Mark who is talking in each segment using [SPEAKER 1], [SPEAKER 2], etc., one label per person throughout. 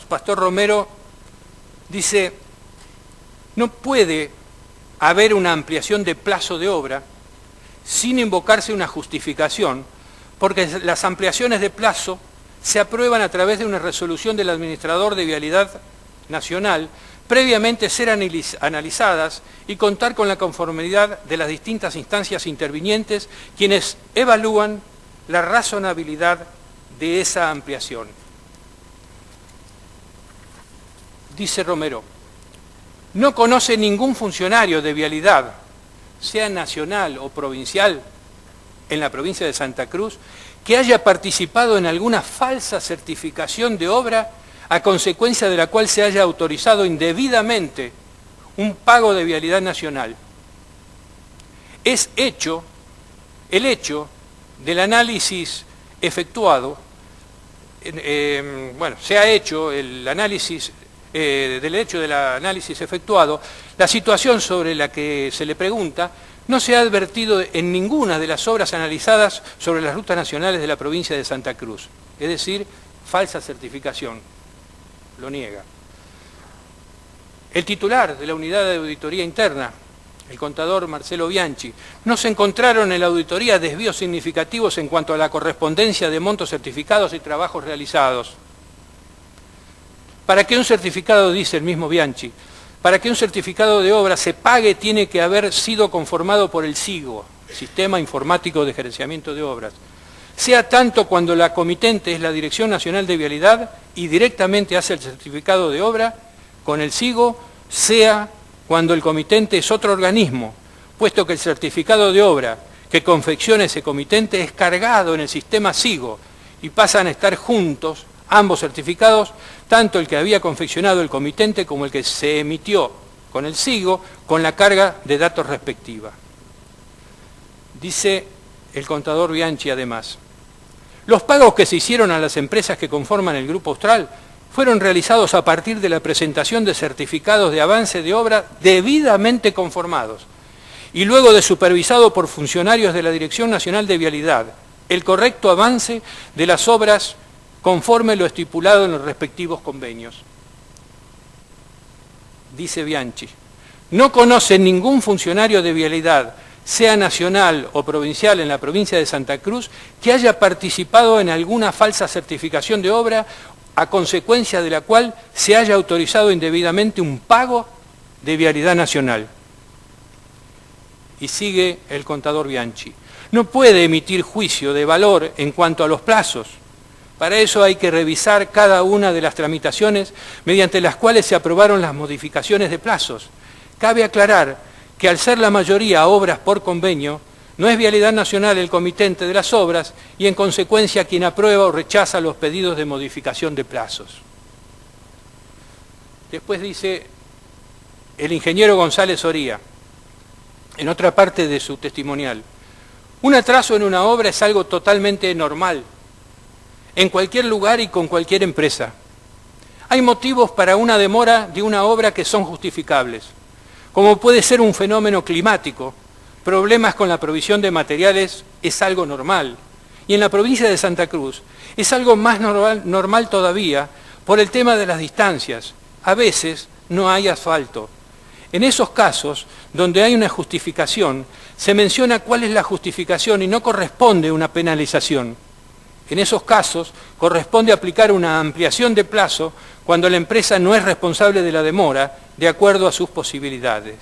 [SPEAKER 1] Pastor Romero dice, no puede haber una ampliación de plazo de obra sin invocarse una justificación, porque las ampliaciones de plazo se aprueban a través de una resolución del administrador de Vialidad Nacional, previamente ser analizadas y contar con la conformidad de las distintas instancias intervinientes, quienes evalúan la razonabilidad de esa ampliación. Dice Romero, no conoce ningún funcionario de vialidad, sea nacional o provincial, en la provincia de Santa Cruz, que haya participado en alguna falsa certificación de obra a consecuencia de la cual se haya autorizado indebidamente un pago de vialidad nacional. Es hecho el hecho del análisis efectuado, se ha hecho el análisis del hecho del análisis efectuado, la situación sobre la que se le pregunta no se ha advertido en ninguna de las obras analizadas sobre las rutas nacionales de la provincia de Santa Cruz, es decir, falsa certificación, lo niega. El titular de la unidad de auditoría interna, el contador Marcelo Bianchi, no se encontraron en la auditoría desvíos significativos en cuanto a la correspondencia de montos certificados y trabajos realizados. Para que un certificado, dice el mismo Bianchi, para que un certificado de obra se pague tiene que haber sido conformado por el SIGO, Sistema Informático de Gerenciamiento de Obras, sea tanto cuando la comitente es la Dirección Nacional de Vialidad y directamente hace el certificado de obra con el SIGO, sea cuando el comitente es otro organismo, puesto que el certificado de obra que confecciona ese comitente es cargado en el sistema SIGO y pasan a estar juntos ambos certificados, tanto el que había confeccionado el comitente como el que se emitió con el SIGO, con la carga de datos respectiva. Dice el contador Bianchi además, los pagos que se hicieron a las empresas que conforman el Grupo Austral fueron realizados a partir de la presentación de certificados de avance de obra debidamente conformados y luego de supervisado por funcionarios de la Dirección Nacional de Vialidad el correcto avance de las obras conforme lo estipulado en los respectivos convenios. Dice Bianchi, no conoce ningún funcionario de vialidad, sea nacional o provincial en la provincia de Santa Cruz, que haya participado en alguna falsa certificación de obra a consecuencia de la cual se haya autorizado indebidamente un pago de vialidad nacional. Y sigue el contador Bianchi, no puede emitir juicio de valor en cuanto a los plazos. Para eso hay que revisar cada una de las tramitaciones mediante las cuales se aprobaron las modificaciones de plazos. Cabe aclarar que al ser la mayoría obras por convenio, no es Vialidad Nacional el comitente de las obras y en consecuencia quien aprueba o rechaza los pedidos de modificación de plazos. Después dice el ingeniero González Oría, en otra parte de su testimonial, un atraso en una obra es algo totalmente normal, en cualquier lugar y con cualquier empresa. Hay motivos para una demora de una obra que son justificables, como puede ser un fenómeno climático, problemas con la provisión de materiales es algo normal, y en la provincia de Santa Cruz es algo más normal todavía por el tema de las distancias. A veces no hay asfalto. En esos casos, donde hay una justificación, se menciona cuál es la justificación y no corresponde una penalización. En esos casos, corresponde aplicar una ampliación de plazo cuando la empresa no es responsable de la demora, de acuerdo a sus posibilidades.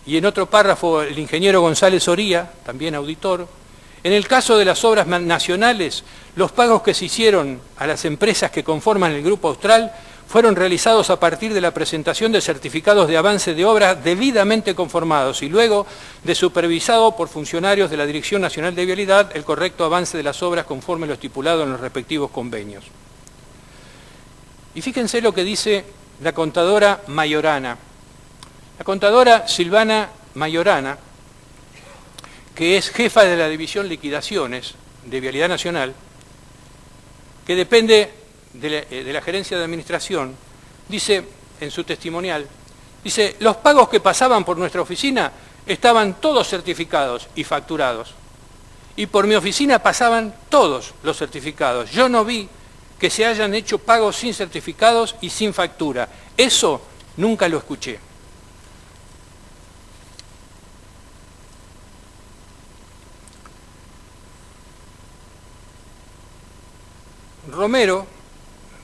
[SPEAKER 1] Y en otro párrafo, el ingeniero González Oría, también auditor, en el caso de las obras nacionales, los pagos que se hicieron a las empresas que conforman el Grupo Austral fueron realizados a partir de la presentación de certificados de avance de obra debidamente conformados y luego de supervisado por funcionarios de la Dirección Nacional de Vialidad el correcto avance de las obras conforme lo estipulado en los respectivos convenios. Y fíjense lo que dice la contadora Mayorana. La contadora Silvana Mayorana, que es jefa de la División Liquidaciones de Vialidad Nacional, que depende de la gerencia de administración, dice en su testimonial, dice, los pagos que pasaban por nuestra oficina estaban todos certificados y facturados. Y por mi oficina pasaban todos los certificados. Yo no vi que se hayan hecho pagos sin certificados y sin factura. Eso nunca lo escuché. Romero,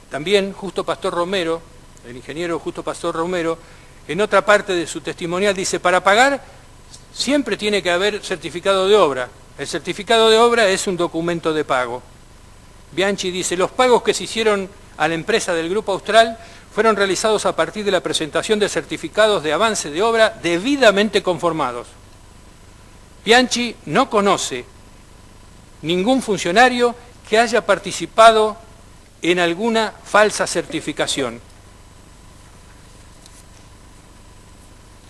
[SPEAKER 1] también Justo Pastor Romero, el ingeniero Justo Pastor Romero, en otra parte de su testimonial dice, para pagar siempre tiene que haber certificado de obra. El certificado de obra es un documento de pago. Bianchi dice, los pagos que se hicieron a la empresa del Grupo Austral fueron realizados a partir de la presentación de certificados de avance de obra debidamente conformados. Bianchi no conoce ningún funcionario que haya participado en alguna falsa certificación.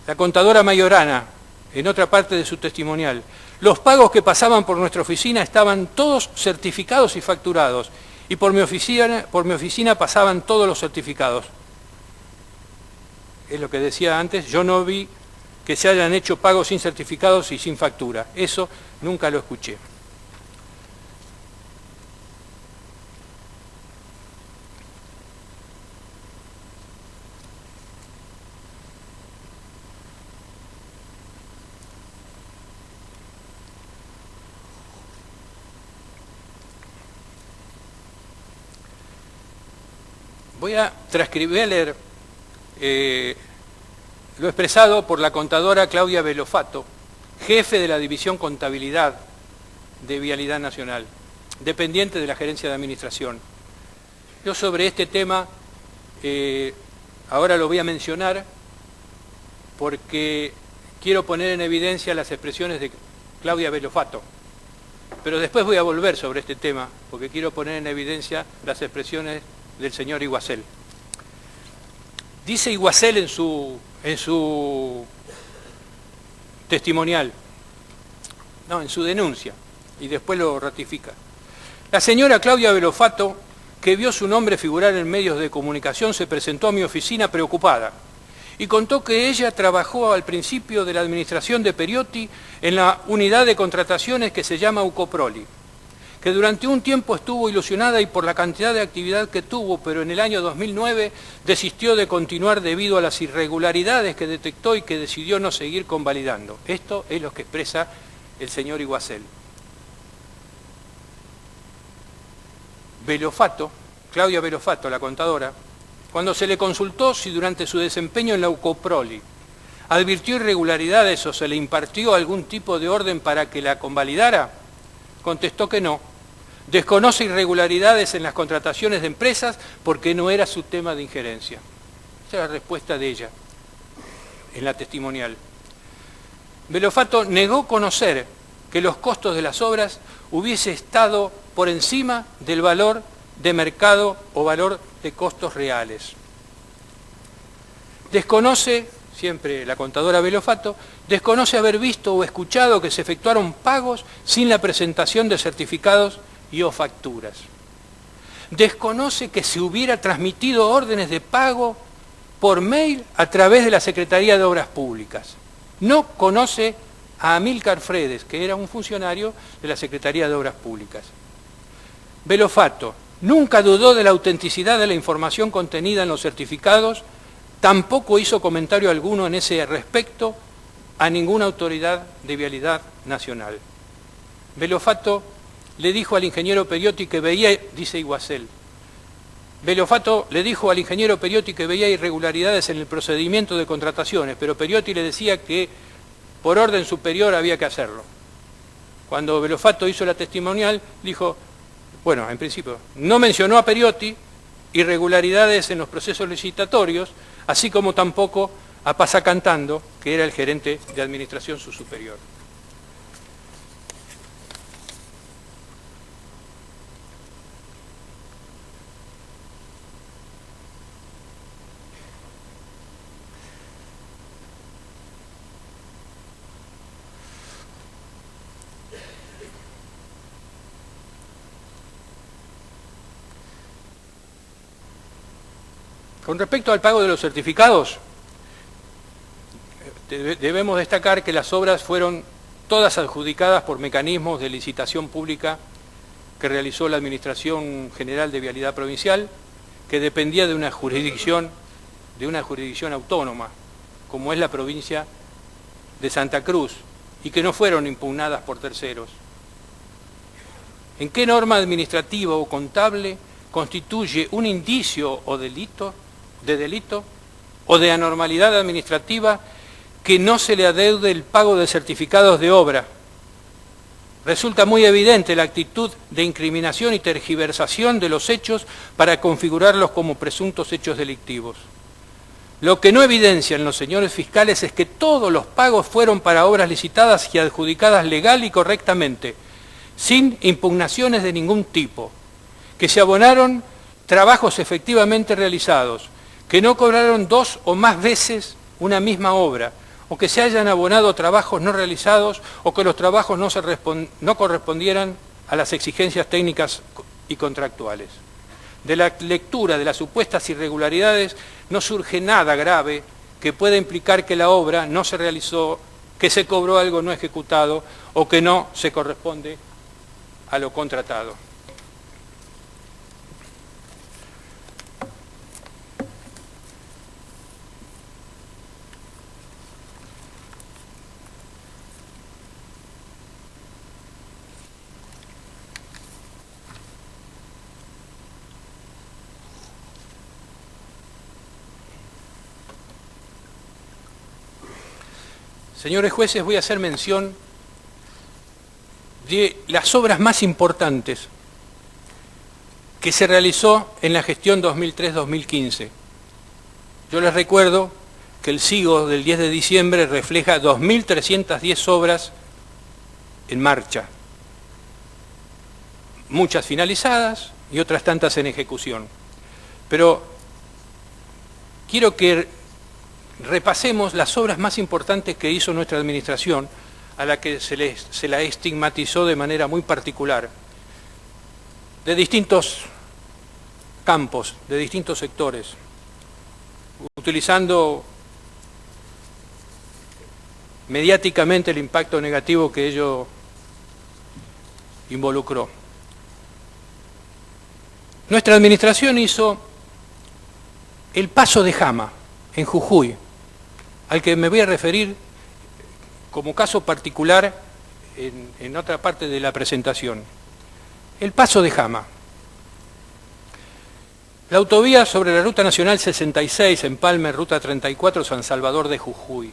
[SPEAKER 1] La contadora Mayorana, en otra parte de su testimonial, los pagos que pasaban por nuestra oficina estaban todos certificados y facturados, y por mi oficina pasaban todos los certificados. Es lo que decía antes, yo no vi que se hayan hecho pagos sin certificados y sin factura. Eso nunca lo escuché. Voy a leer lo expresado por la contadora Claudia Velofato, jefe de la División Contabilidad de Vialidad Nacional, dependiente de la Gerencia de Administración. Yo sobre este tema ahora lo voy a mencionar porque quiero poner en evidencia las expresiones de Claudia Velofato, pero después voy a volver sobre este tema porque quiero poner en evidencia las expresiones del señor Iguacel. Dice Iguacel en su testimonial, no, en su denuncia, y después lo ratifica. La señora Claudia Velofato, que vio su nombre figurar en medios de comunicación, se presentó a mi oficina preocupada y contó que ella trabajó al principio de la administración de Periotti en la unidad de contrataciones que se llama Ucoproli, que durante un tiempo estuvo ilusionada y por la cantidad de actividad que tuvo, pero en el año 2009 desistió de continuar debido a las irregularidades que detectó y que decidió no seguir convalidando. Esto es lo que expresa el señor Iguacel. Velofato, Claudia Velofato, la contadora, cuando se le consultó si durante su desempeño en la Ucoproli advirtió irregularidades o se le impartió algún tipo de orden para que la convalidara, contestó que no. Desconoce irregularidades en las contrataciones de empresas porque no era su tema de injerencia. Esa es la respuesta de ella en la testimonial. Velofato negó conocer que los costos de las obras hubiese estado por encima del valor de mercado o valor de costos reales. Desconoce, siempre la contadora Velofato, desconoce haber visto o escuchado que se efectuaron pagos sin la presentación de certificados y o facturas. Desconoce que se hubiera transmitido órdenes de pago por mail a través de la Secretaría de Obras Públicas. No conoce a Amílcar Fredes, que era un funcionario de la Secretaría de Obras Públicas. Velofato nunca dudó de la autenticidad de la información contenida en los certificados, tampoco hizo comentario alguno en ese respecto a ninguna autoridad de vialidad nacional. Velofato le dijo al ingeniero Periotti que veía, dice Iguacel, Velofato le dijo al ingeniero Periotti que veía irregularidades en el procedimiento de contrataciones, pero Periotti le decía que por orden superior había que hacerlo. Cuando Velofato hizo la testimonial, dijo, bueno, en principio, no mencionó a Periotti irregularidades en los procesos licitatorios, así como tampoco a Pasacantando, que era el gerente de administración su superior. Con respecto al pago de los certificados, debemos destacar que las obras fueron todas adjudicadas por mecanismos de licitación pública que realizó la Administración General de Vialidad Provincial, que dependía de una jurisdicción autónoma, como es la provincia de Santa Cruz, y que no fueron impugnadas por terceros. ¿En qué norma administrativa o contable constituye un indicio o de delito o de anormalidad administrativa que no se le adeude el pago de certificados de obra? Resulta muy evidente la actitud de incriminación y tergiversación de los hechos para configurarlos como presuntos hechos delictivos. Lo que no evidencian los señores fiscales es que todos los pagos fueron para obras licitadas y adjudicadas legal y correctamente, sin impugnaciones de ningún tipo, que se abonaron trabajos efectivamente realizados, que no cobraron 2 o más veces una misma obra, o que se hayan abonado trabajos no realizados, o que los trabajos no correspondieran a las exigencias técnicas y contractuales. De la lectura de las supuestas irregularidades no surge nada grave que pueda implicar que la obra no se realizó, que se cobró algo no ejecutado o que no se corresponde a lo contratado. Señores jueces, voy a hacer mención de las obras más importantes que se realizó en la gestión 2003-2015. Yo les recuerdo que el SIGO del 10 de diciembre refleja 2.310 obras en marcha, muchas finalizadas y otras tantas en ejecución. Pero quiero que repasemos las obras más importantes que hizo nuestra administración, a la que se la estigmatizó de manera muy particular, de distintos campos, de distintos sectores, utilizando mediáticamente el impacto negativo que ello involucró. Nuestra administración hizo el Paso de Jama, en Jujuy, al que me voy a referir como caso particular en otra parte de la presentación. El Paso de Jama. La autovía sobre la Ruta Nacional 66, Empalme, Ruta 34, San Salvador de Jujuy.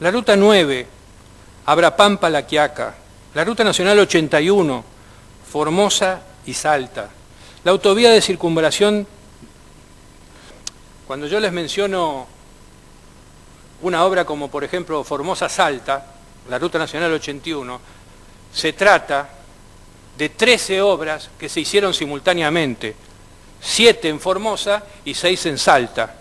[SPEAKER 1] La Ruta 9, Abrapampa, La Quiaca. La Ruta Nacional 81, Formosa y Salta. La autovía de circunvalación. Cuando yo les menciono una obra como, por ejemplo, Formosa-Salta, la Ruta Nacional 81, se trata de 13 obras que se hicieron simultáneamente, 7 en Formosa y 6 en Salta.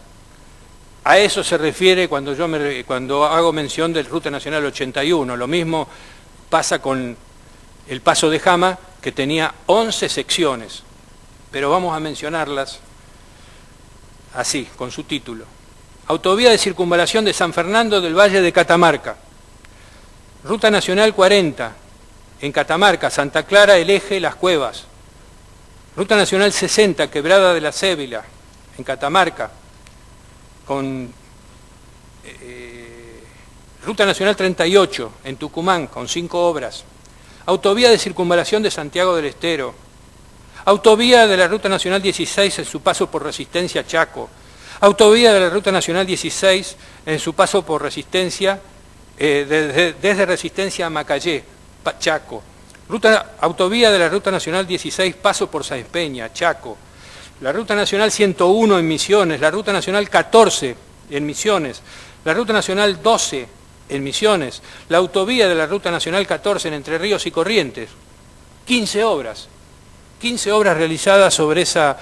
[SPEAKER 1] A eso se refiere cuando hago mención de Ruta Nacional 81. Lo mismo pasa con el Paso de Jama, que tenía 11 secciones, pero vamos a mencionarlas así, con su título. Autovía de circunvalación de San Fernando del Valle de Catamarca. Ruta Nacional 40, en Catamarca, Santa Clara, El Eje, Las Cuevas. Ruta Nacional 60, Quebrada de la Cébila, en Catamarca. Con Ruta Nacional 38, en Tucumán, con 5 obras. Autovía de circunvalación de Santiago del Estero. Autovía de la Ruta Nacional 16 en su paso por Resistencia, Chaco. Autovía de la Ruta Nacional 16 en su paso por Resistencia, desde Resistencia a Macayé, Chaco. Autovía de la Ruta Nacional 16, paso por Sáenz Peña, Chaco. La Ruta Nacional 101 en Misiones, la Ruta Nacional 14 en Misiones, la Ruta Nacional 12 en Misiones, la autovía de la Ruta Nacional 14 en Entre Ríos y Corrientes. 15 obras realizadas sobre esa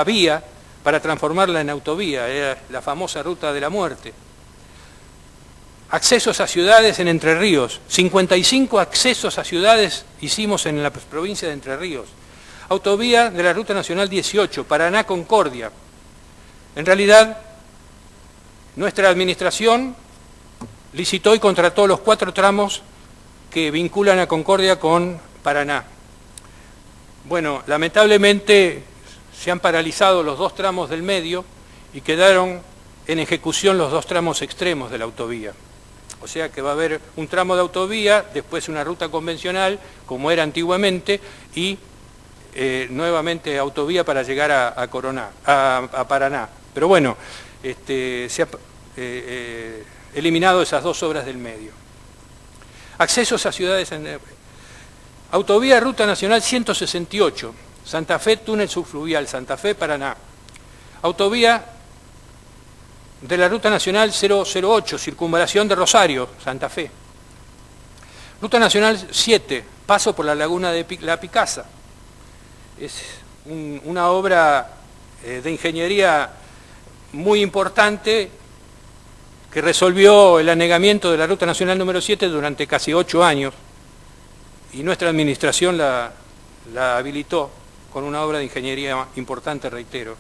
[SPEAKER 1] vía para transformarla en autovía, era la famosa Ruta de la Muerte. Accesos a ciudades en Entre Ríos, 55 accesos a ciudades hicimos en la provincia de Entre Ríos. Autovía de la Ruta Nacional 18, Paraná-Concordia. En realidad, nuestra administración licitó y contrató los 4 tramos que vinculan a Concordia con Paraná. Bueno, lamentablemente se han paralizado los dos tramos del medio y quedaron en ejecución los dos tramos extremos de la autovía. O sea que va a haber un tramo de autovía, después una ruta convencional, como era antiguamente, y nuevamente autovía para llegar a Paraná. Pero bueno, se ha eliminado esas dos obras del medio. Accesos a ciudades en... Autovía Ruta Nacional 168, Santa Fe, túnel subfluvial, Santa Fe, Paraná. Autovía de la Ruta Nacional 008, circunvalación de Rosario, Santa Fe. Ruta Nacional 7, paso por la laguna de La Picasa. Es una obra de ingeniería muy importante que resolvió el anegamiento de la Ruta Nacional número 7 durante casi 8 años. Y nuestra administración la habilitó con una obra de ingeniería importante, reitero.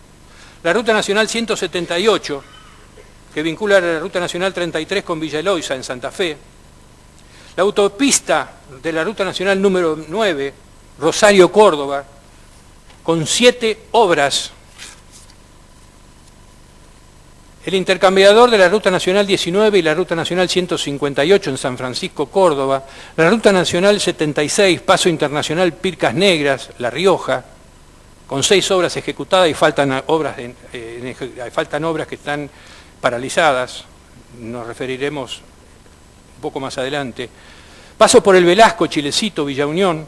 [SPEAKER 1] La Ruta Nacional 178, que vincula a la Ruta Nacional 33 con Villa Eloísa, en Santa Fe. La autopista de la Ruta Nacional número 9, Rosario-Córdoba, con 7 obras. El intercambiador de la Ruta Nacional 19 y la Ruta Nacional 158 en San Francisco, Córdoba, la Ruta Nacional 76, Paso Internacional Pircas Negras, La Rioja, con 6 obras ejecutadas y faltan obras que están paralizadas, nos referiremos un poco más adelante. Paso por el Velasco, Chilecito, Villa Unión,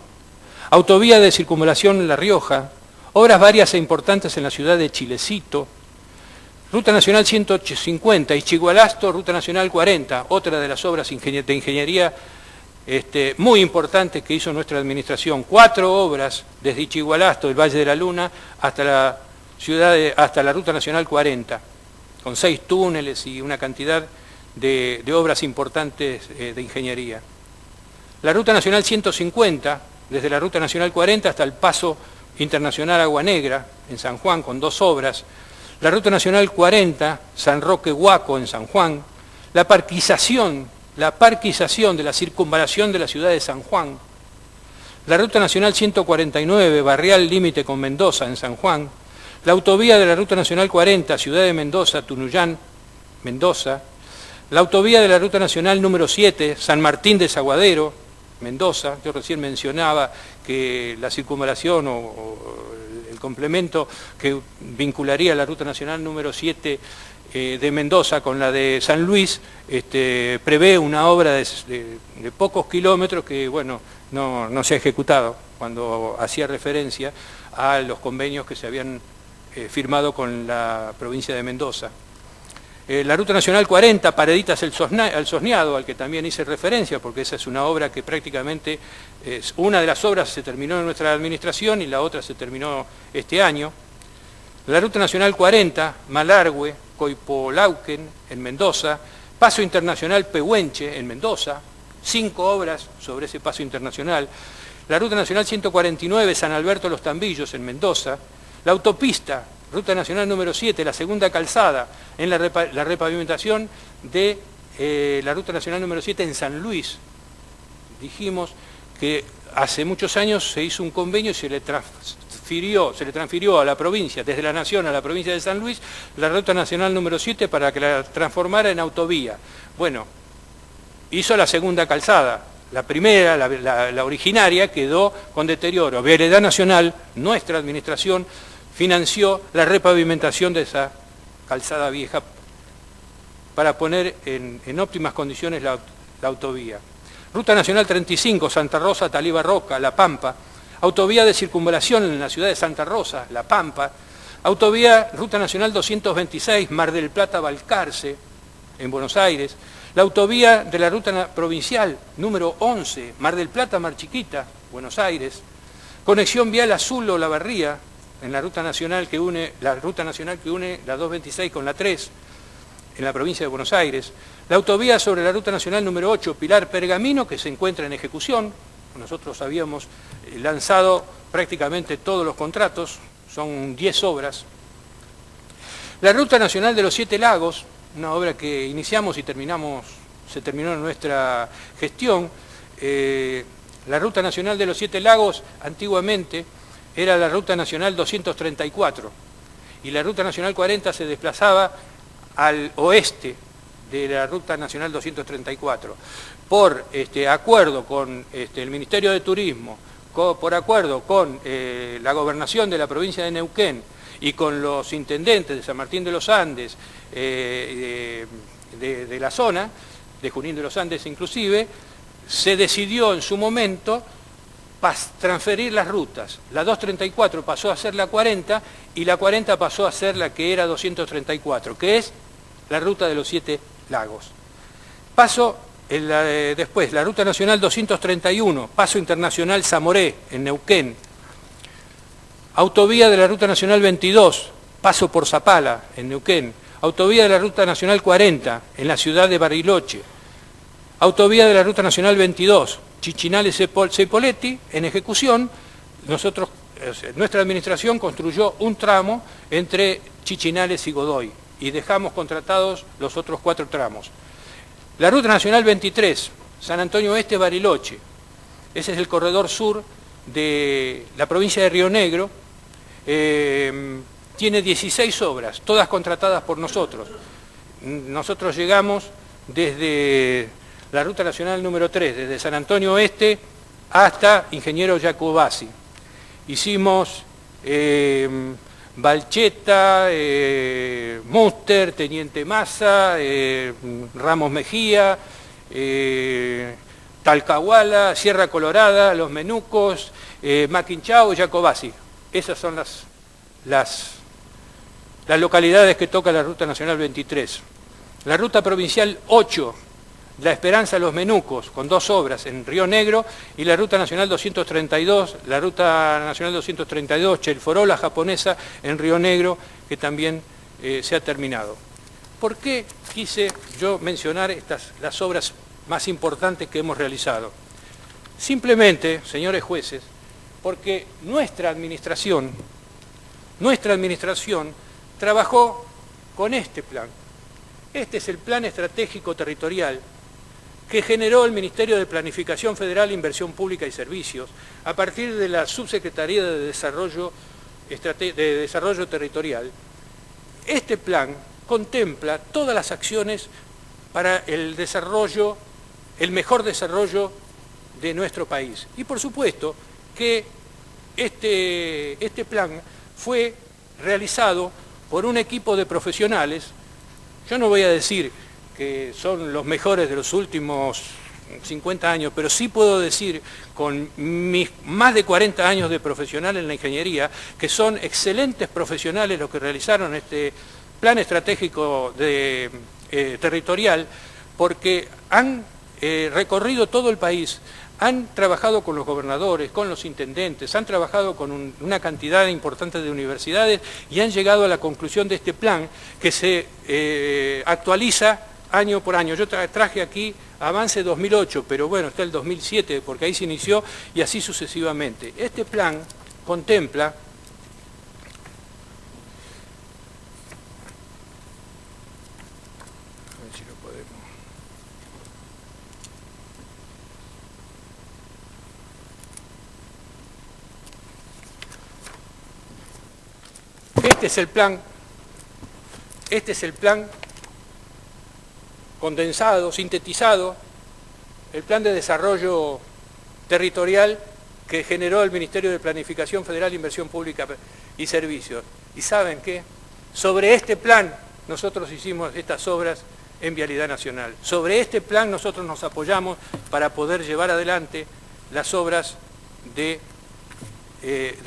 [SPEAKER 1] autovía de circunvalación La Rioja, obras varias e importantes en la ciudad de Chilecito, Ruta Nacional 150, Ischigualasto, Ruta Nacional 40, otra de las obras de ingeniería muy importantes que hizo nuestra administración. 4 obras desde Ischigualasto, el Valle de la Luna, hasta la Ruta Nacional 40, con 6 túneles y una cantidad de obras importantes de ingeniería. La Ruta Nacional 150, desde la Ruta Nacional 40 hasta el Paso Internacional Agua Negra, en San Juan, con 2 obras. La Ruta Nacional 40, San Roque Huaco, en San Juan. La parquización de la circunvalación de la ciudad de San Juan. La Ruta Nacional 149, Barrial límite con Mendoza, en San Juan. La autovía de la Ruta Nacional 40, Ciudad de Mendoza, Tunuyán, Mendoza. La autovía de la Ruta Nacional número 7, San Martín de Saguadero, Mendoza. Yo recién mencionaba que la circunvalación o el complemento que vincularía la Ruta Nacional número 7 de Mendoza con la de San Luis prevé una obra de pocos kilómetros que, bueno, no se ha ejecutado, cuando hacía referencia a los convenios que se habían firmado con la provincia de Mendoza. La Ruta Nacional 40, Pareditas al Sosneado, al que también hice referencia, porque esa es una obra que prácticamente, una de las obras se terminó en nuestra administración y la otra se terminó este año. La Ruta Nacional 40, Malargüe, Coipolauquen, en Mendoza, Paso Internacional Pehuenche, en Mendoza, 5 obras sobre ese paso internacional. La Ruta Nacional 149, San Alberto Los Tambillos, en Mendoza. La autopista Ruta Nacional número 7, la segunda calzada, en la repavimentación de la Ruta Nacional número 7 en San Luis. Dijimos que hace muchos años se hizo un convenio y se le transfirió a la provincia, desde la Nación a la provincia de San Luis, la Ruta Nacional número 7 para que la transformara en autovía. Bueno, hizo la segunda calzada. La primera, la originaria, quedó con deterioro. Vialidad Nacional, nuestra administración, financió la repavimentación de esa calzada vieja para poner en óptimas condiciones la autovía. Ruta Nacional 35, Santa Rosa, Taliba Roca, La Pampa. Autovía de circunvalación en la ciudad de Santa Rosa, La Pampa. Autovía Ruta Nacional 226, Mar del Plata, Balcarce, en Buenos Aires. La autovía de la Ruta Provincial número 11, Mar del Plata, Mar Chiquita, Buenos Aires. Conexión vial Azul o La Barría, en la ruta nacional que une la 226 con la 3 en la provincia de Buenos Aires, la autovía sobre la ruta nacional número 8, Pilar Pergamino, que se encuentra en ejecución. Nosotros habíamos lanzado prácticamente todos los contratos, son 10 obras. La ruta nacional de los 7 lagos, una obra que iniciamos y se terminó en nuestra gestión, La Ruta Nacional de los Siete Lagos antiguamente era la Ruta Nacional 234 y la Ruta Nacional 40 se desplazaba al oeste de la Ruta Nacional 234. Por acuerdo con el Ministerio de Turismo, por acuerdo con la gobernación de la provincia de Neuquén y con los intendentes de San Martín de los Andes, de la zona, de Junín de los Andes inclusive, se decidió en su momento transferir las rutas. La 234 pasó a ser la 40 y la 40 pasó a ser la que era 234, que es la Ruta de los Siete Lagos. Después, la Ruta Nacional 231, Paso Internacional Zamoré, en Neuquén. Autovía de la Ruta Nacional 22, Paso por Zapala, en Neuquén. Autovía de la Ruta Nacional 40, en la ciudad de Bariloche. Autovía de la Ruta Nacional 22, Chichinales-Ceipoletti, en ejecución. Nuestra administración construyó un tramo entre Chichinales y Godoy y dejamos contratados los otros 4 tramos. La Ruta Nacional 23, San Antonio Oeste-Bariloche. Ese es el corredor sur de la provincia de Río Negro. Tiene 16 obras, todas contratadas por nosotros. Nosotros llegamos desde la Ruta Nacional número 3, desde San Antonio Oeste hasta Ingeniero Jacobasi. Hicimos Balcheta, Muster, Teniente Massa, Ramos Mejía, Talcahuala, Sierra Colorada, Los Menucos, Maquinchao y Jacobasi. Esas son las localidades que toca la Ruta Nacional 23. La Ruta Provincial 8, La Esperanza Los Menucos, con 2 obras en Río Negro, y la Ruta Nacional 232, la Ruta Nacional 232, Chelforola Japonesa, en Río Negro, que también se ha terminado. ¿Por qué quise yo mencionar las obras más importantes que hemos realizado? Simplemente, señores jueces, porque nuestra administración trabajó con este plan. Este es el Plan Estratégico Territorial que generó el Ministerio de Planificación Federal, Inversión Pública y Servicios, a partir de la Subsecretaría de Desarrollo Territorial. Este plan contempla todas las acciones para el mejor desarrollo de nuestro país. Y por supuesto que este plan fue realizado por un equipo de profesionales. Yo no voy a decir que son los mejores de los últimos 50 años, pero sí puedo decir, con mis más de 40 años de profesional en la ingeniería, que son excelentes profesionales los que realizaron este plan estratégico territorial, porque han recorrido todo el país, han trabajado con los gobernadores, con los intendentes, han trabajado con una cantidad importante de universidades y han llegado a la conclusión de este plan que se actualiza año por año. Yo traje aquí avance 2008, pero bueno, está el 2007 porque ahí se inició y así sucesivamente. Este plan contempla a ver si lo podemos. Este es el plan condensado, sintetizado, el plan de desarrollo territorial que generó el Ministerio de Planificación Federal, Inversión Pública y Servicios. ¿Y saben qué? Sobre este plan nosotros hicimos estas obras en Vialidad Nacional. Sobre este plan nosotros nos apoyamos para poder llevar adelante las obras de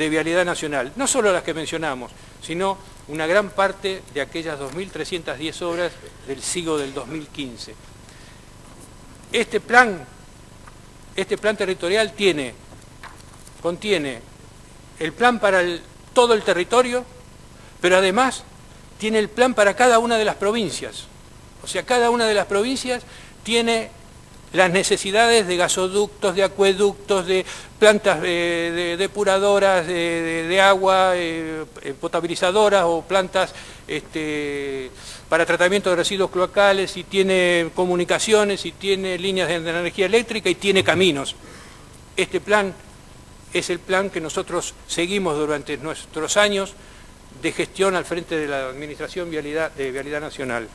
[SPEAKER 1] Vialidad Nacional. No solo las que mencionamos, sino una gran parte de aquellas 2.310 obras del SIGO del 2015. Este plan territorial contiene el plan para todo el territorio, pero además tiene el plan para cada una de las provincias. O sea, cada una de las provincias tiene las necesidades de gasoductos, de acueductos, de plantas depuradoras de agua, potabilizadoras o plantas para tratamiento de residuos cloacales, y tiene comunicaciones, y tiene líneas de energía eléctrica y tiene caminos. Este plan es el plan que nosotros seguimos durante nuestros años de gestión al frente de la Administración de Vialidad Nacional.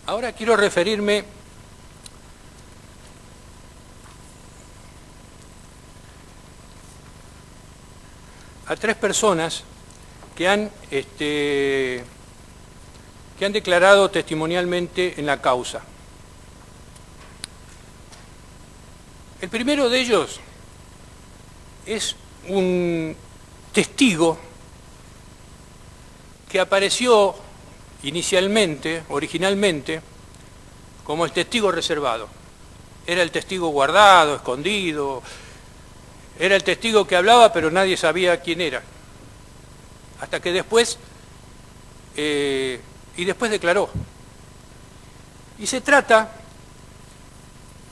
[SPEAKER 1] Ahora quiero referirme a 3 personas que han declarado testimonialmente en la causa. El primero de ellos es un testigo que apareció originalmente, como el testigo reservado. Era el testigo guardado, escondido, era el testigo que hablaba pero nadie sabía quién era. Hasta que después declaró. Y se trata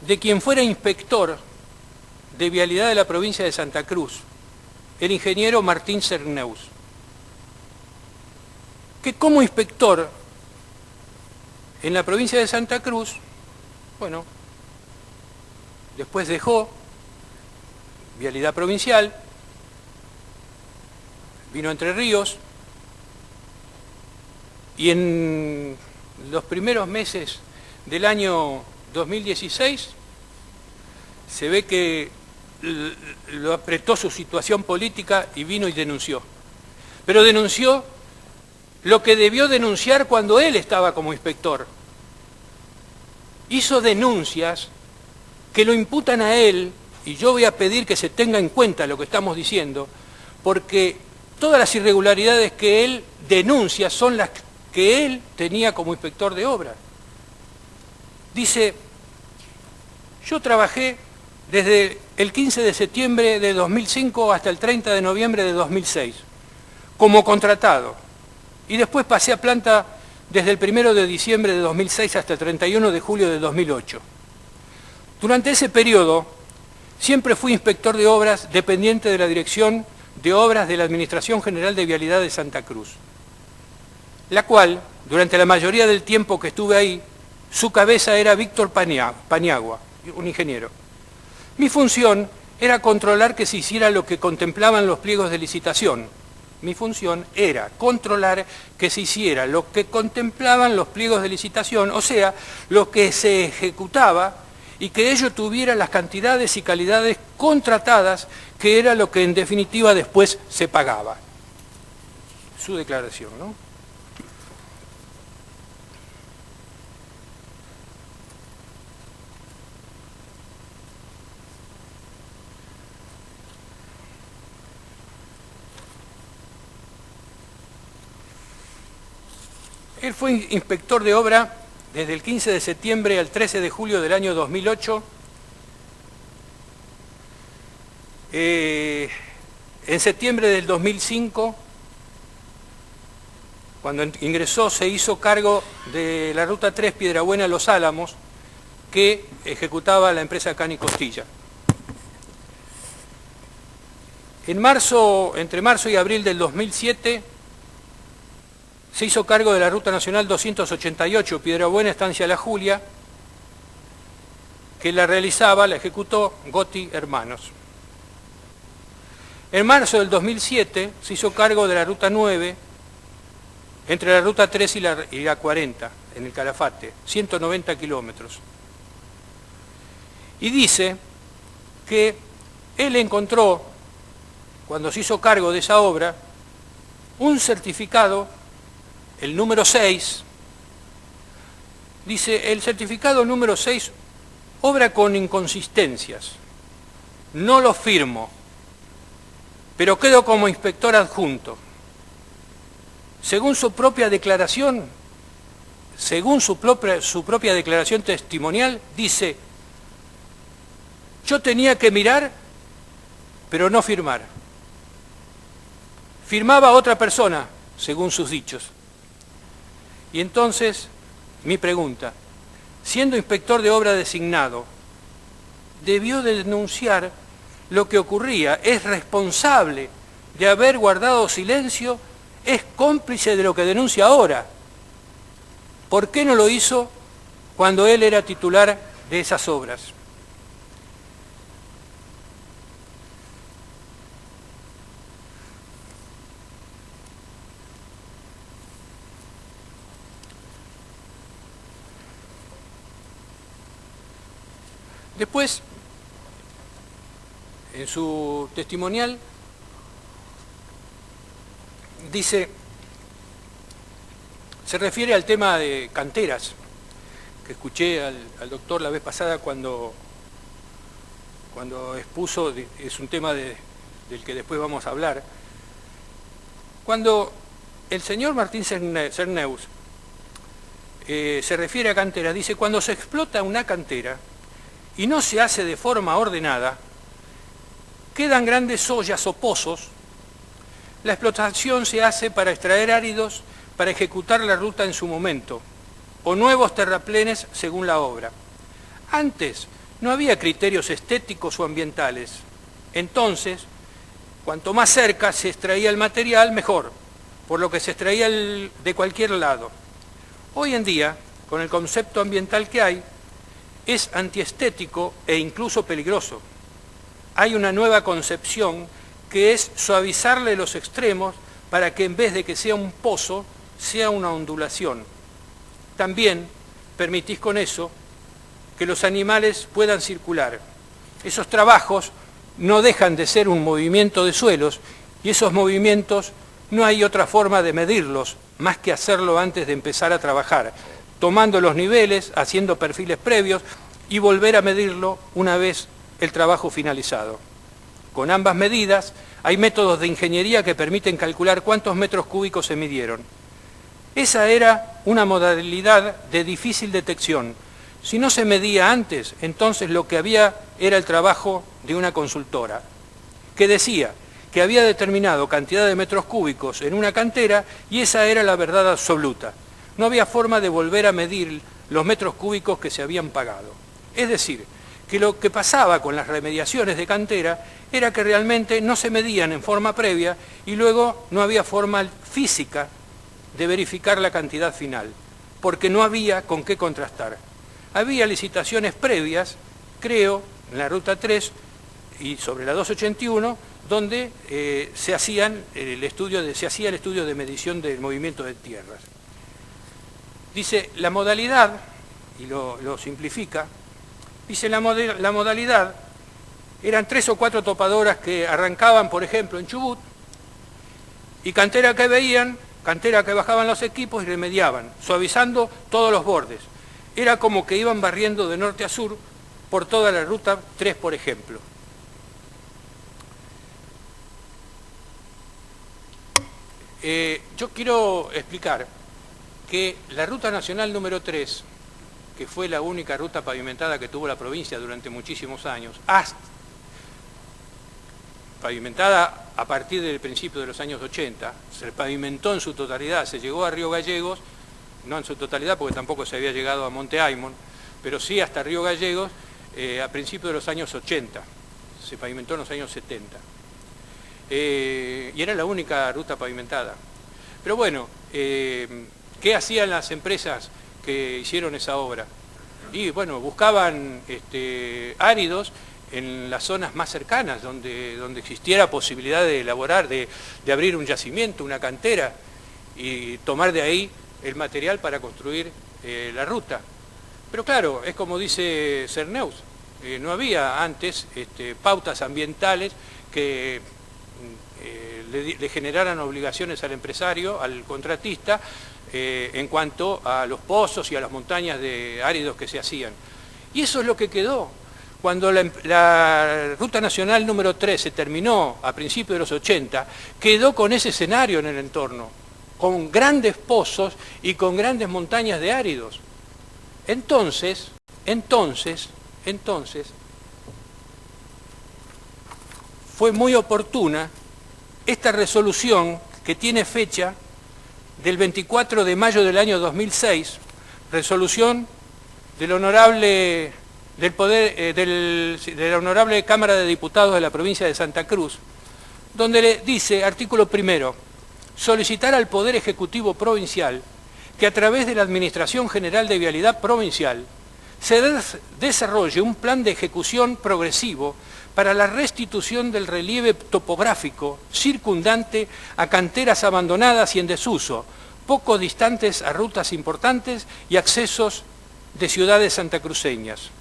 [SPEAKER 1] de quien fuera inspector de vialidad de la provincia de Santa Cruz, el ingeniero Martín Cerneus, que como inspector en la provincia de Santa Cruz, bueno, después dejó vialidad provincial, vino a Entre Ríos, y en los primeros meses del año 2016 se ve que lo apretó su situación política y vino y denunció. Pero denunció lo que debió denunciar cuando él estaba como inspector. Hizo denuncias que lo imputan a él, y yo voy a pedir que se tenga en cuenta lo que estamos diciendo, porque todas las irregularidades que él denuncia son las que él tenía como inspector de obra. Dice, yo trabajé desde el 15 de septiembre de 2005 hasta el 30 de noviembre de 2006, como contratado. Y después pasé a planta desde el 1 de diciembre de 2006 hasta el 31 de julio de 2008. Durante ese periodo, siempre fui inspector de obras dependiente de la Dirección de Obras de la Administración General de Vialidad de Santa Cruz, la cual, durante la mayoría del tiempo que estuve ahí, su cabeza era Víctor Paniagua, un ingeniero. Mi función era controlar que se hiciera lo que contemplaban los pliegos de licitación. Mi función era controlar que se hiciera lo que contemplaban los pliegos de licitación, o sea, lo que se ejecutaba y que ello tuviera las cantidades y calidades contratadas, que era lo que en definitiva después se pagaba. Su declaración, ¿no? Él fue inspector de obra desde el 15 de septiembre al 13 de julio del año 2008. En septiembre del 2005, cuando ingresó, se hizo cargo de la Ruta 3 Piedrabuena-Los Álamos, que ejecutaba la empresa Cani Costilla. Entre marzo y abril del 2007, se hizo cargo de la Ruta Nacional 288, Piedrabuena, Estancia La Julia, que la ejecutó Gotti Hermanos. En marzo del 2007 se hizo cargo de la Ruta 9, entre la Ruta 3 y la 40, en el Calafate, 190 kilómetros. Y dice que él encontró, cuando se hizo cargo de esa obra, un certificado, el número 6, dice, el certificado número 6 obra con inconsistencias, no lo firmo, pero quedo como inspector adjunto. Según su propia declaración, su propia declaración testimonial, dice, yo tenía que mirar, pero no firmar. Firmaba otra persona, según sus dichos. Y entonces, mi pregunta, siendo inspector de obra designado, debió denunciar lo que ocurría, es responsable de haber guardado silencio, es cómplice de lo que denuncia ahora. ¿Por qué no lo hizo cuando él era titular de esas obras? Después, en su testimonial, dice, se refiere al tema de canteras, que escuché al doctor la vez pasada cuando expuso, es un tema del que después vamos a hablar. Cuando el señor Martín Cerneus se refiere a canteras, dice, cuando se explota una cantera y no se hace de forma ordenada, quedan grandes ollas o pozos. La explotación se hace para extraer áridos, para ejecutar la ruta en su momento, o nuevos terraplenes según la obra. Antes no había criterios estéticos o ambientales. Entonces, cuanto más cerca se extraía el material, mejor, por lo que se extraía de cualquier lado. Hoy en día, con el concepto ambiental que hay, es antiestético e incluso peligroso. Hay una nueva concepción que es suavizarle los extremos para que en vez de que sea un pozo, sea una ondulación. También permitís con eso que los animales puedan circular. Esos trabajos no dejan de ser un movimiento de suelos y esos movimientos no hay otra forma de medirlos más que hacerlo antes de empezar a trabajar, tomando los niveles, haciendo perfiles previos y volver a medirlo una vez el trabajo finalizado. Con ambas medidas hay métodos de ingeniería que permiten calcular cuántos metros cúbicos se midieron. Esa era una modalidad de difícil detección. Si no se medía antes, entonces lo que había era el trabajo de una consultora, que decía que había determinado cantidad de metros cúbicos en una cantera y esa era la verdad absoluta. No había forma de volver a medir los metros cúbicos que se habían pagado. Es decir, que lo que pasaba con las remediaciones de cantera era que realmente no se medían en forma previa y luego no había forma física de verificar la cantidad final, porque no había con qué contrastar. Había licitaciones previas, creo, en la Ruta 3 y sobre la 281, donde se hacía el estudio de medición del movimiento de tierras. Dice, la modalidad, y lo simplifica, dice la modalidad, eran 3 o 4 topadoras que arrancaban, por ejemplo, en Chubut, y cantera que veían, cantera que bajaban los equipos y remediaban, suavizando todos los bordes. Era como que iban barriendo de norte a sur por toda la Ruta 3, por ejemplo. Yo quiero explicar que la Ruta Nacional número 3, que fue la única ruta pavimentada que tuvo la provincia durante muchísimos años, pavimentada a partir del principio de los años 80, se pavimentó en su totalidad, se llegó a Río Gallegos, no en su totalidad porque tampoco se había llegado a Monte Aymon, pero sí hasta Río Gallegos a principios de los años 80, se pavimentó en los años 70. Y era la única ruta pavimentada. Pero bueno, ¿qué hacían las empresas que hicieron esa obra? Y bueno, buscaban áridos en las zonas más cercanas, donde existiera posibilidad de elaborar, de abrir un yacimiento, una cantera, y tomar de ahí el material para construir la ruta. Pero claro, es como dice Cerneus, no había antes pautas ambientales que le generaran obligaciones al empresario, al contratista, en cuanto a los pozos y a las montañas de áridos que se hacían. Y eso es lo que quedó. Cuando la Ruta Nacional número 3 se terminó a principios de los 80, quedó con ese escenario en el entorno, con grandes pozos y con grandes montañas de áridos. Entonces, fue muy oportuna esta resolución que tiene fecha del 24 de mayo del año 2006, resolución del honorable de la Honorable Cámara de Diputados de la provincia de Santa Cruz, donde le dice, artículo primero, solicitar al Poder Ejecutivo Provincial que a través de la Administración General de Vialidad Provincial se desarrolle un plan de ejecución progresivo para la restitución del relieve topográfico circundante a canteras abandonadas y en desuso, poco distantes a rutas importantes y accesos de ciudades santacruceñas.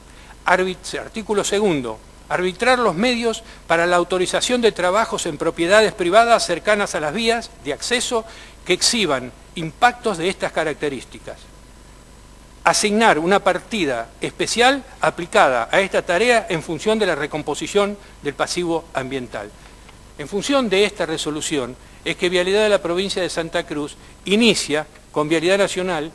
[SPEAKER 1] Artículo segundo, arbitrar los medios para la autorización de trabajos en propiedades privadas cercanas a las vías de acceso que exhiban impactos de estas características. Asignar una partida especial aplicada a esta tarea en función de la recomposición del pasivo ambiental. En función de esta resolución es que Vialidad de la provincia de Santa Cruz inicia con Vialidad Nacional,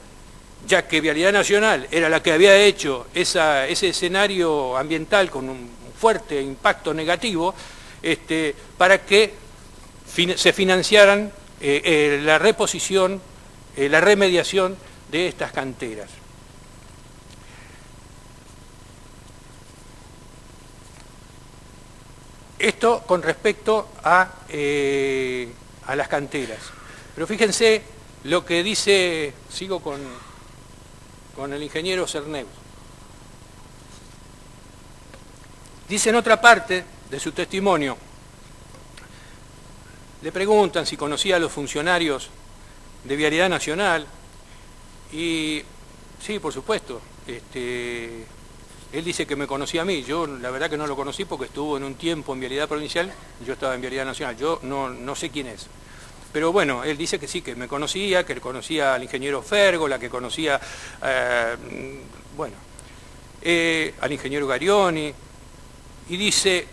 [SPEAKER 1] ya que Vialidad Nacional era la que había hecho ese escenario ambiental con un fuerte impacto negativo, para que se financiaran la reposición, la remediación de estas canteras. Esto con respecto a las canteras. Pero fíjense lo que dice, sigo con el ingeniero Cerneux. Dice en otra parte de su testimonio, le preguntan si conocía a los funcionarios de Vialidad Nacional, y sí, por supuesto, él dice que me conocía a mí. Yo la verdad que no lo conocí porque estuvo en un tiempo en Vialidad Provincial, yo estaba en Vialidad Nacional, yo no sé quién es. Pero bueno, él dice que sí, que me conocía, que conocía al ingeniero Férgola, que conocía, al ingeniero Garioni, y dice,